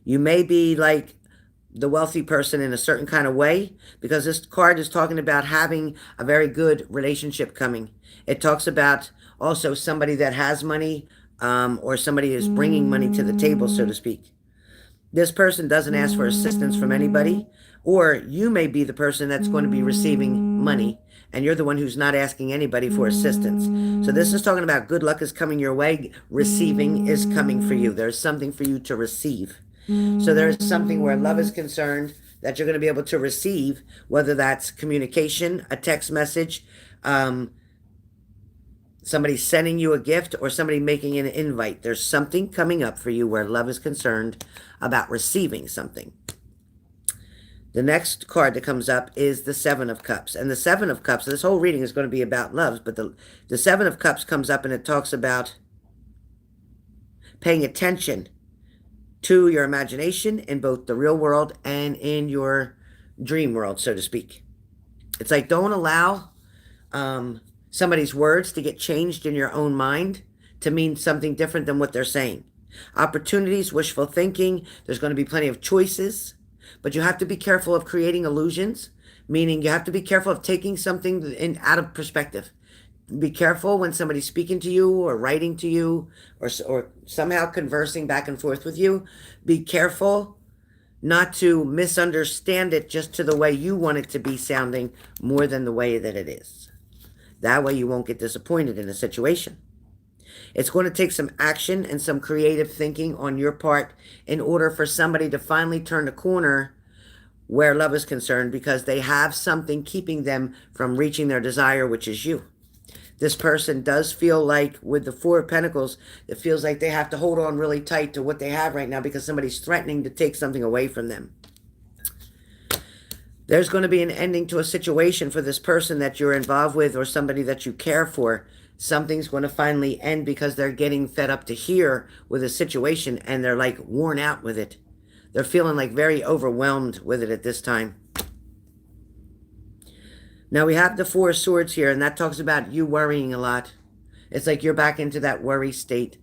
You may be like the wealthy person in a certain kind of way, because this card is talking about having a very good relationship coming. It talks about also somebody that has money, or somebody is bringing money to the table, so to speak. This person doesn't ask for assistance from anybody, or you may be the person that's going to be receiving money, and you're the one who's not asking anybody for assistance. So this is talking about good luck is coming your way. Receiving is coming for you. There's something for you to receive. So there's something where love is concerned that you're going to be able to receive, whether that's communication, a text message, somebody sending you a gift, or somebody making an invite. There's something coming up for you where love is concerned about receiving something. The next card that comes up is the Seven of Cups. And the Seven of Cups, this whole reading is going to be about love, but the Seven of Cups comes up and it talks about paying attention to your imagination in both the real world and in your dream world, so to speak. It's like, don't allow somebody's words to get changed in your own mind to mean something different than what they're saying. Opportunities, wishful thinking, there's going to be plenty of choices, but you have to be careful of creating illusions, meaning you have to be careful of taking something out of perspective. Be careful when somebody's speaking to you or writing to you or somehow conversing back and forth with you. Be careful not to misunderstand it just to the way you want it to be sounding more than the way that it is. That way you won't get disappointed in a situation. It's going to take some action and some creative thinking on your part in order for somebody to finally turn the corner where love is concerned, because they have something keeping them from reaching their desire, which is you. This person does feel like, with the Four of Pentacles, it feels like they have to hold on really tight to what they have right now because somebody's threatening to take something away from them. There's going to be an ending to a situation for this person that you're involved with or somebody that you care for. Something's going to finally end because they're getting fed up to here with a situation and they're like worn out with it. They're feeling like very overwhelmed with it at this time. Now we have the Four of Swords here, and that talks about you worrying a lot. It's like you're back into that worry state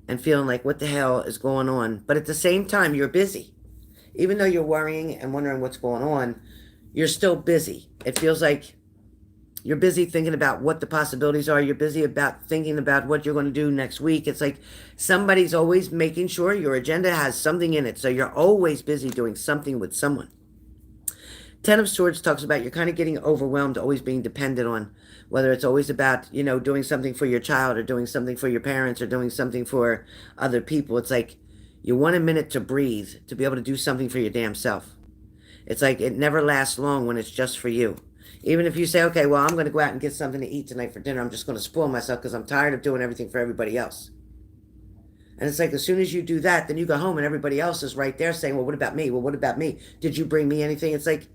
and feeling like, what the hell is going on? But at the same time, you're busy. Even though you're worrying and wondering what's going on, you're still busy. It feels like You're busy thinking about what the possibilities are. You're busy about thinking about what you're going to do next week. It's like somebody's always making sure your agenda has something in it. So you're always busy doing something with someone. Ten of Swords talks about you're kind of getting overwhelmed, always being dependent on, whether it's always about, doing something for your child or doing something for your parents or doing something for other people. It's like you want a minute to breathe, to be able to do something for your damn self. It's like it never lasts long when it's just for you. Even if you say, okay, well, I'm going to go out and get something to eat tonight for dinner. I'm just going to spoil myself because I'm tired of doing everything for everybody else. And it's like as soon as you do that, then you go home and everybody else is right there saying, well, what about me? Well, what about me? Did you bring me anything? It's like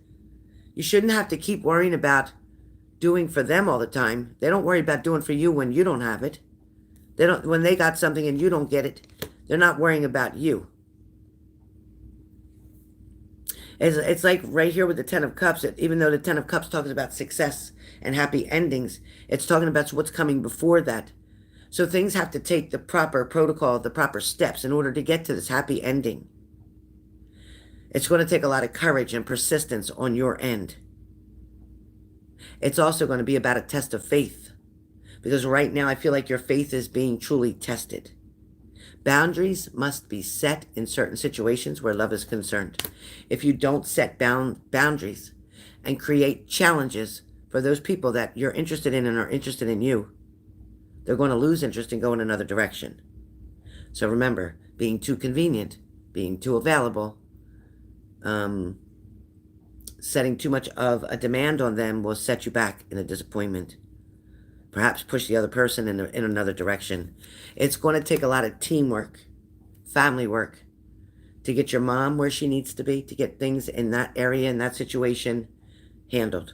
you shouldn't have to keep worrying about doing for them all the time. They don't worry about doing for you when you don't have it. They don't when they got something and you don't get it. They're not worrying about you. It's like right here with the Ten of Cups, even though the Ten of Cups talks about success and happy endings, it's talking about what's coming before that. So things have to take the proper protocol, the proper steps in order to get to this happy ending. It's going to take a lot of courage and persistence on your end. It's also going to be about a test of faith, because right now I feel like your faith is being truly tested. Boundaries must be set in certain situations where love is concerned. If you don't set boundaries and create challenges for those people that you're interested in and are interested in you, they're going to lose interest and go in another direction. So remember, being too convenient, being too available, setting too much of a demand on them will set you back in a disappointment. Perhaps push the other person in another direction. It's going to take a lot of teamwork, family work, to get your mom where she needs to be, to get things in that area, in that situation, handled.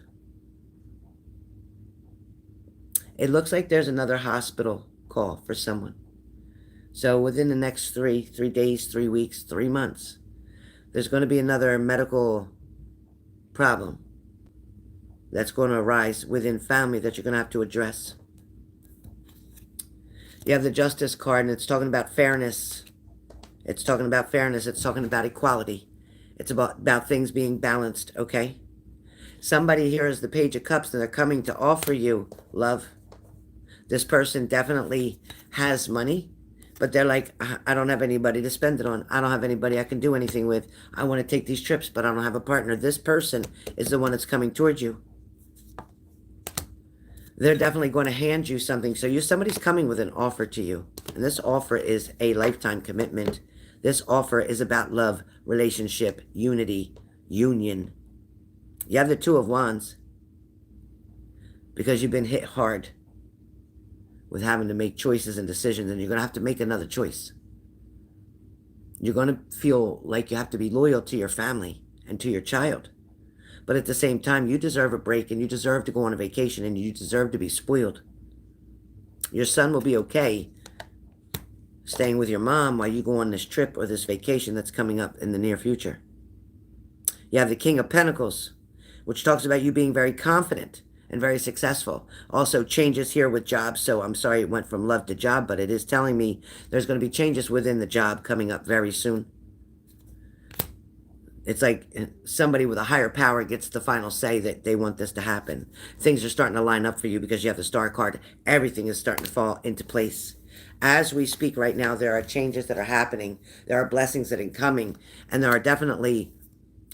It looks like there's another hospital call for someone. So within the next 3 days, 3 weeks, 3 months, there's going to be another medical problem that's going to arise within family that you're going to have to address. You have the Justice card, and it's talking about fairness. It's talking about fairness. It's talking about equality. It's about things being balanced, okay? Somebody here is the Page of Cups, and they're coming to offer you love. This person definitely has money, but they're like, I don't have anybody to spend it on. I don't have anybody I can do anything with. I want to take these trips, but I don't have a partner. This person is the one that's coming towards you. They're definitely going to hand you something. So somebody's coming with an offer to you. And this offer is a lifetime commitment. This offer is about love, relationship, unity, union. You have the Two of Wands because you've been hit hard with having to make choices and decisions, and you're going to have to make another choice. You're going to feel like you have to be loyal to your family and to your child. But at the same time, you deserve a break, and you deserve to go on a vacation, and you deserve to be spoiled. Your son will be okay staying with your mom while you go on this trip or this vacation that's coming up in the near future. You have the King of Pentacles, which talks about you being very confident and very successful. Also changes here with jobs, so I'm sorry it went from love to job, but it is telling me there's going to be changes within the job coming up very soon. It's like somebody with a higher power gets the final say that they want this to happen. Things are starting to line up for you because you have the Star card. Everything is starting to fall into place. As we speak right now, there are changes that are happening. There are blessings that are coming. And there are definitely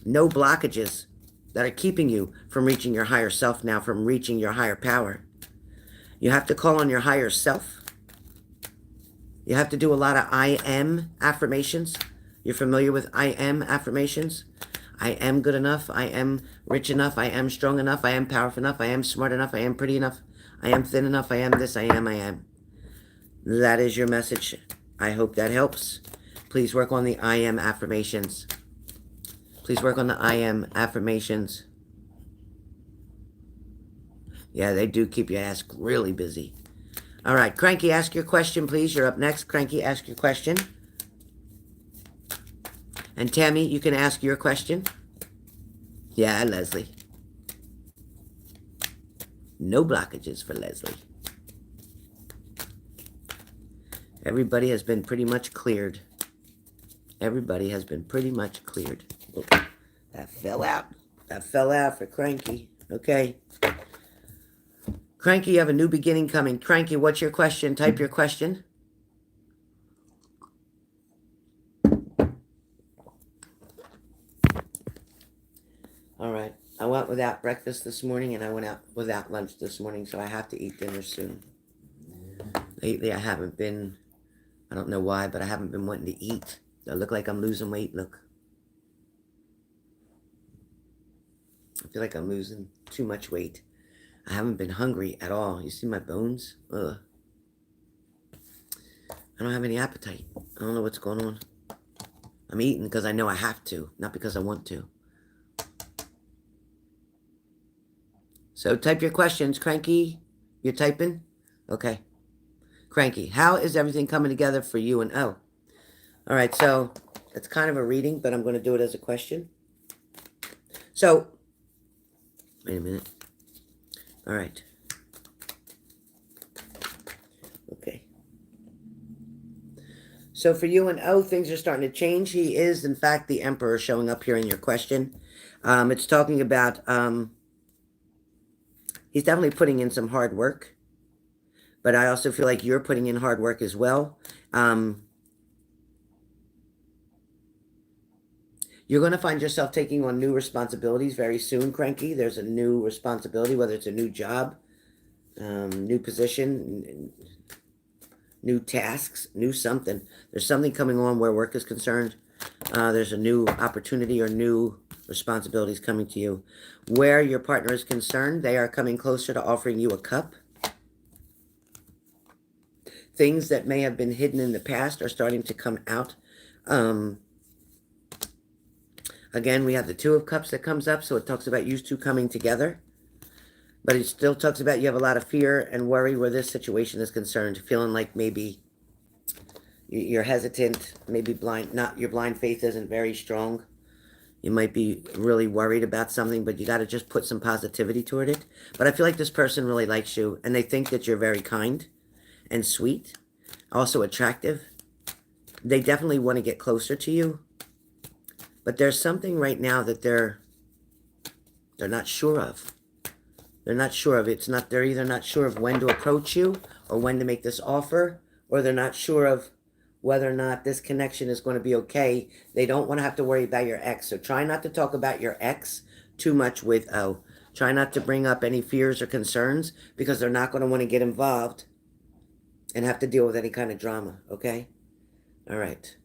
no blockages that are keeping you from reaching your higher self now, from reaching your higher power. You have to call on your higher self. You have to do a lot of I am affirmations. You're familiar with I am affirmations? I am good enough. I am rich enough. I am strong enough. I am powerful enough. I am smart enough. I am pretty enough. I am thin enough. I am this. I am. I am. That is your message. I hope that helps. Please work on the I am affirmations. Please work on the I am affirmations. Yeah, they do keep your ass really busy. All right, Cranky, ask your question, please. You're up next. Cranky, ask your question. And Tammy, you can ask your question. Yeah, Leslie. No blockages for Leslie. Everybody has been pretty much cleared. Everybody has been pretty much cleared. That fell out. That fell out for Cranky. Okay. Cranky, you have a new beginning coming. Cranky, what's your question? Type your question. All right. I went without breakfast this morning and I went out without lunch this morning, so I have to eat dinner soon. Lately, I haven't been, I don't know why, but I haven't been wanting to eat. I look like I'm losing weight. Look. I feel like I'm losing too much weight. I haven't been hungry at all. You see my bones? Ugh. I don't have any appetite. I don't know what's going on. I'm eating because I know I have to, not because I want to. So type your questions. Cranky, you're typing? Okay. Cranky, how is everything coming together for you and O? All right, so it's kind of a reading, but I'm going to do it as a question. So, wait a minute. All right. Okay. So for you and O, things are starting to change. He is, in fact, the Emperor showing up here in your question. It's talking about, he's definitely putting in some hard work. But I also feel like you're putting in hard work as well. You're going to find yourself taking on new responsibilities very soon, Cranky. There's a new responsibility, whether it's a new job, new position, new tasks, new something. There's something coming on where work is concerned. There's a new opportunity or new responsibilities coming to you. Where your partner is concerned, they are coming closer to offering you a cup. Things that may have been hidden in the past are starting to come out. Again, we have the Two of Cups that comes up, so it talks about you two coming together. But it still talks about you have a lot of fear and worry where this situation is concerned, feeling like maybe you're hesitant, maybe blind, your blind faith isn't very strong. You might be really worried about something, but you got to just put some positivity toward it. But I feel like this person really likes you, and they think that you're very kind and sweet, also attractive. They definitely want to get closer to you. But there's something right now that they're not sure of. They're not sure of. They're either not sure of when to approach you or when to make this offer, or they're not sure of whether or not this connection is going to be okay. They don't want to have to worry about your ex. So try not to talk about your ex too much with O. Try not to bring up any fears or concerns, because they're not going to want to get involved and have to deal with any kind of drama, okay? All right.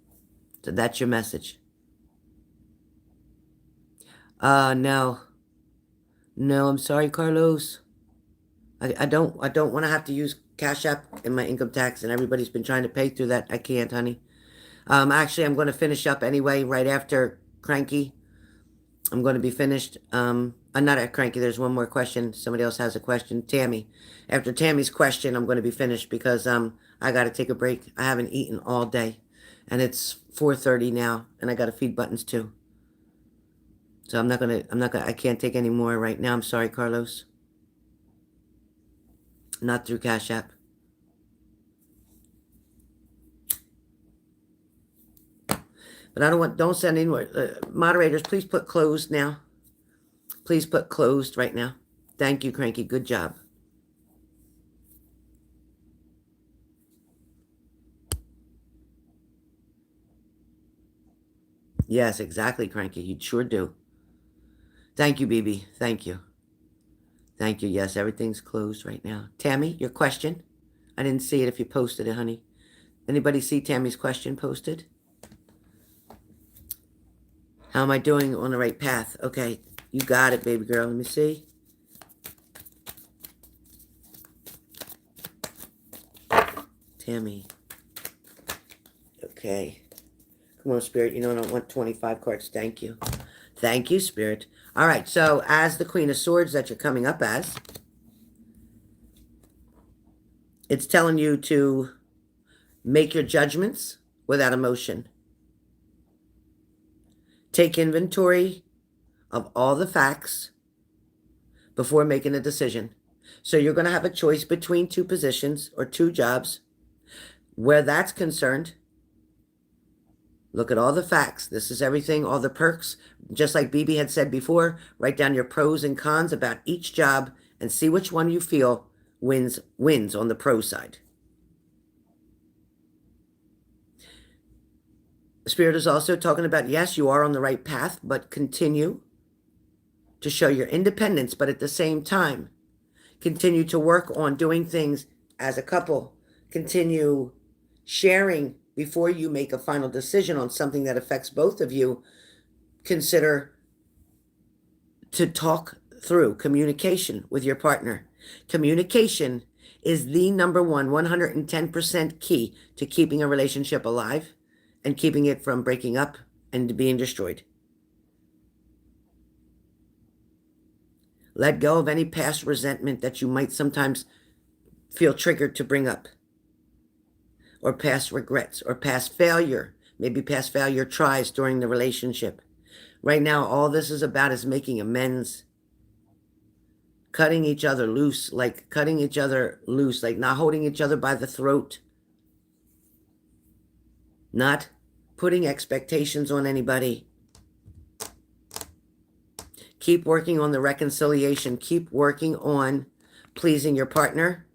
So that's your message. No. No, I'm sorry, Carlos. I don't want to have to use Cash App in my income tax, and everybody's been trying to pay through that. I can't, honey. Actually, I'm going to finish up anyway right after Cranky. I'm going to be finished. I'm not at Cranky. There's one more question. Somebody else has a question. Tammy. After Tammy's question, I'm going to be finished because I got to take a break. I haven't eaten all day, and it's 4:30 now, and I got to feed Buttons too. So I can't take any more right now. I'm sorry, Carlos. Not through Cash App. But don't send any more. Moderators, please put closed now. Please put closed right now. Thank you, Cranky. Good job. Yes, exactly, Cranky. You sure do. Thank you, BB. Thank you. Thank you. Yes, everything's closed right now. Tammy, your question? I didn't see it if you posted it, honey. Anybody see Tammy's question posted? How am I doing on the right path? Okay, you got it, baby girl. Let me see. Tammy. Okay. Come on, Spirit. You know I don't want 25 cards. Thank you. Thank you, Spirit. All right, so as the Queen of Swords that you're coming up as, it's telling you to make your judgments without emotion. Take inventory of all the facts before making a decision. So you're going to have a choice between two positions or two jobs. Where that's concerned, look at all the facts. This is everything, all the perks. Just like BB had said before, write down your pros and cons about each job and see which one you feel wins on the pro side. Spirit is also talking about, yes, you are on the right path, but continue to show your independence, but at the same time, continue to work on doing things as a couple. Continue sharing before you make a final decision on something that affects both of you. Consider to talk through communication with your partner. Communication is the number one, 110% key to keeping a relationship alive and keeping it from breaking up and being destroyed. Let go of any past resentment that you might sometimes feel triggered to bring up, or past regrets, or past failure, maybe past failure tries during the relationship. Right now, all this is about is making amends, cutting each other loose, like not holding each other by the throat, not putting expectations on anybody. Keep working on the reconciliation. Keep working on pleasing your partner,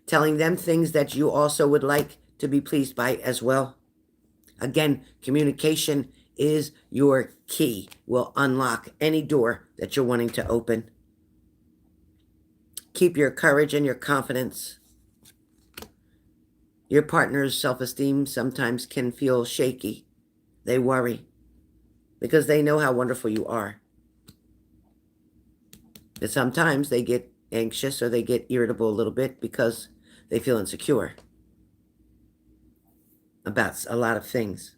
telling them things that you also would like to be pleased by as well. Again, communication is your key. Will unlock any door that you're wanting to open. Keep your courage and your confidence. Your partner's self-esteem sometimes can feel shaky. They worry because they know how wonderful you are. But sometimes they get anxious or they get irritable a little bit because they feel insecure about a lot of things.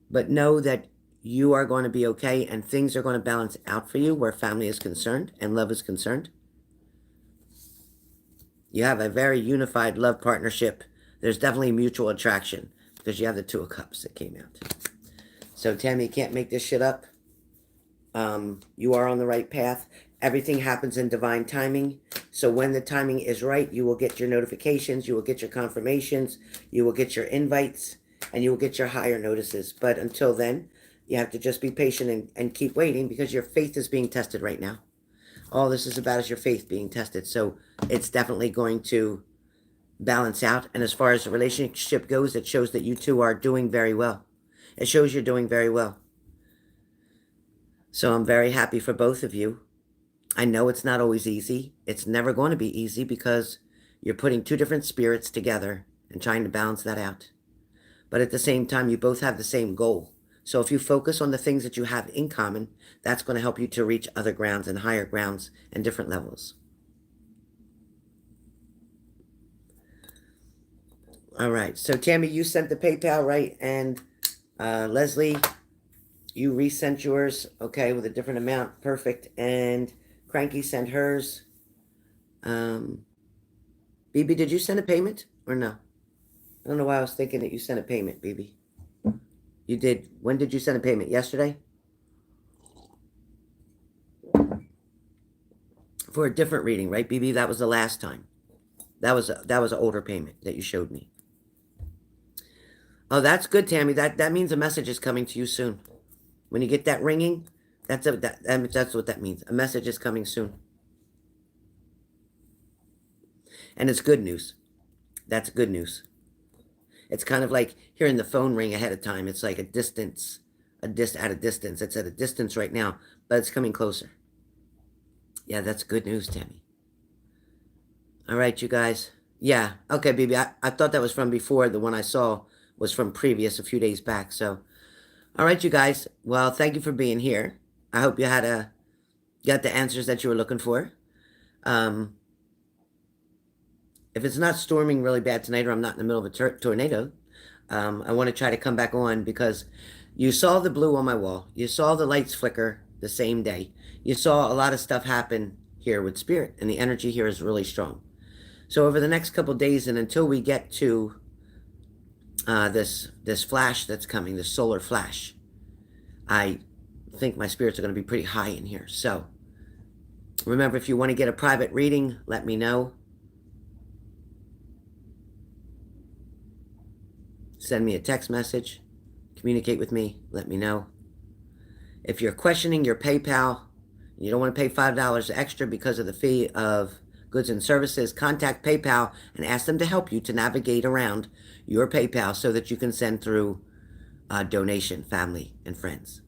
But know that you are going to be okay and things are going to balance out for you where family is concerned and love is concerned. You have a very unified love partnership. There's definitely mutual attraction because you have the Two of Cups that came out. So Tammy, you can't make this shit up. You are on the right path. Everything happens in divine timing. So when the timing is right, you will get your notifications, you will get your confirmations, you will get your invites, and you will get your higher notices. But until then, you have to just be patient and keep waiting because your faith is being tested right now. All this is about is your faith being tested. So it's definitely going to balance out. And as far as the relationship goes, it shows that you two are doing very well. It shows you're doing very well. So I'm very happy for both of you. I know it's not always easy. It's never going to be easy because you're putting two different spirits together and trying to balance that out. But at the same time, you both have the same goal. So if you focus on the things that you have in common, that's going to help you to reach other grounds and higher grounds and different levels. All right. So Tammy, you sent the PayPal, right? And Leslie, you resent yours, okay, with a different amount. Perfect. And Cranky sent hers. BB, did you send a payment or no? I don't know why I was thinking that you sent a payment, BB. You did. When did you send a payment? Yesterday? For a different reading, right, BB? That was the last time. That was an older payment that you showed me. Oh, that's good, Tammy. That means a message is coming to you soon. When you get that ringing, that's what that means. A message is coming soon. And it's good news. That's good news. It's kind of like hearing the phone ring ahead of time. It's like at a distance. It's at a distance right now, but it's coming closer. Yeah, that's good news, Tammy. All right, you guys. Yeah, okay, baby. I thought that was from before. The one I saw was from previous, a few days back. So, all right, you guys. Well, thank you for being here. I hope you got the answers that you were looking for. If it's not storming really bad tonight or I'm not in the middle of a tornado, I want to try to come back on because you saw the blue on my wall. You saw the lights flicker the same day. You saw a lot of stuff happen here with Spirit, and the energy here is really strong. So over the next couple of days and until we get to this flash that's coming, this solar flash, I think my spirits are going to be pretty high in here. So remember, if you want to get a private reading, let me know. Send me a text message, communicate with me, let me know. If you're questioning your PayPal, you don't want to pay $5 extra because of the fee of goods and services, contact PayPal and ask them to help you to navigate around your PayPal so that you can send through donation, family, and friends.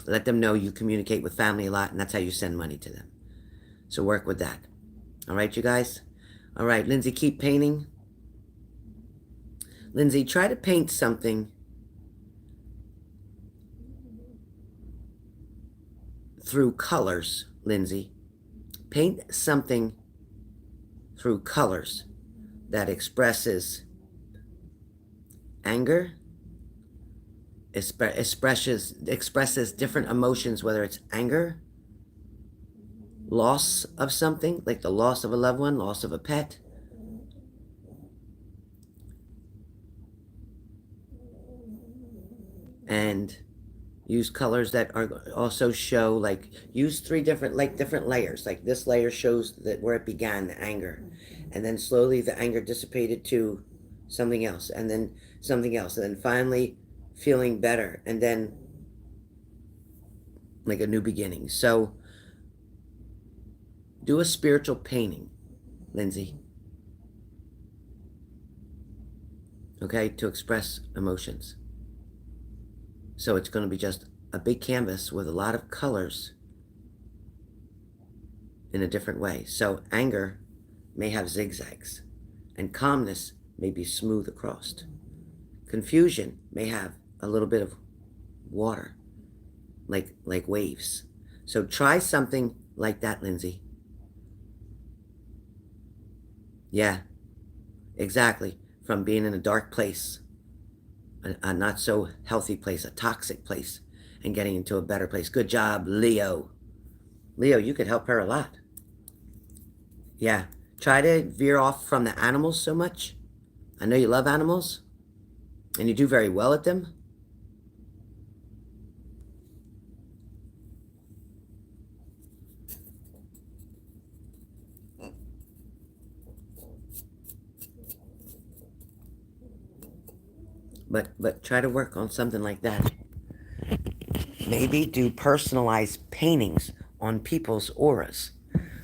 Let them know you communicate with family a lot, and that's how you send money to them. So work with that. All right, you guys? All right, Lindsay, keep painting. Lindsay, try to paint something through colors, Lindsay. Paint something through colors that expresses anger, expresses different emotions, whether it's anger, loss of something, like the loss of a loved one, loss of a pet, and use colors that are also show, like, use three different layers. Like this layer shows that where it began, the anger, and then slowly the anger dissipated to something else, and then something else, and then finally feeling better, and then like a new beginning. So do a spiritual painting, Lindsay. Okay, to express emotions. So it's going to be just a big canvas with a lot of colors in a different way. So anger may have zigzags, and calmness may be smooth across. Confusion may have a little bit of water, like waves. So try something like that, Lindsay. Yeah, exactly. From being in a dark place, a not so healthy place, a toxic place, and getting into a better place. Good job, Leo. Leo, you could help her a lot. Yeah. Try to veer off from the animals so much. I know you love animals, and you do very well at them. But try to work on something like that. Maybe do personalized paintings on people's auras,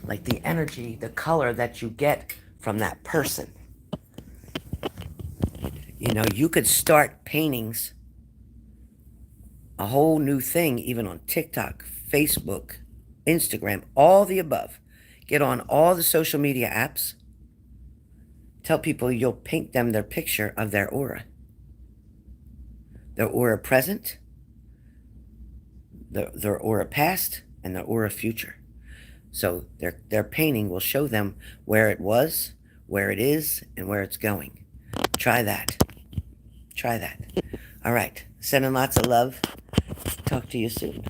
like the energy, the color that you get from that person. You know, you could start paintings, a whole new thing, even on TikTok, Facebook, Instagram, all the above. Get on all the social media apps. Tell people you'll paint them their picture of their aura present, their aura past, and their aura future. So their painting will show them where it was, where it is, and where it's going. Try that. Try that. All right. Sending lots of love. Talk to you soon.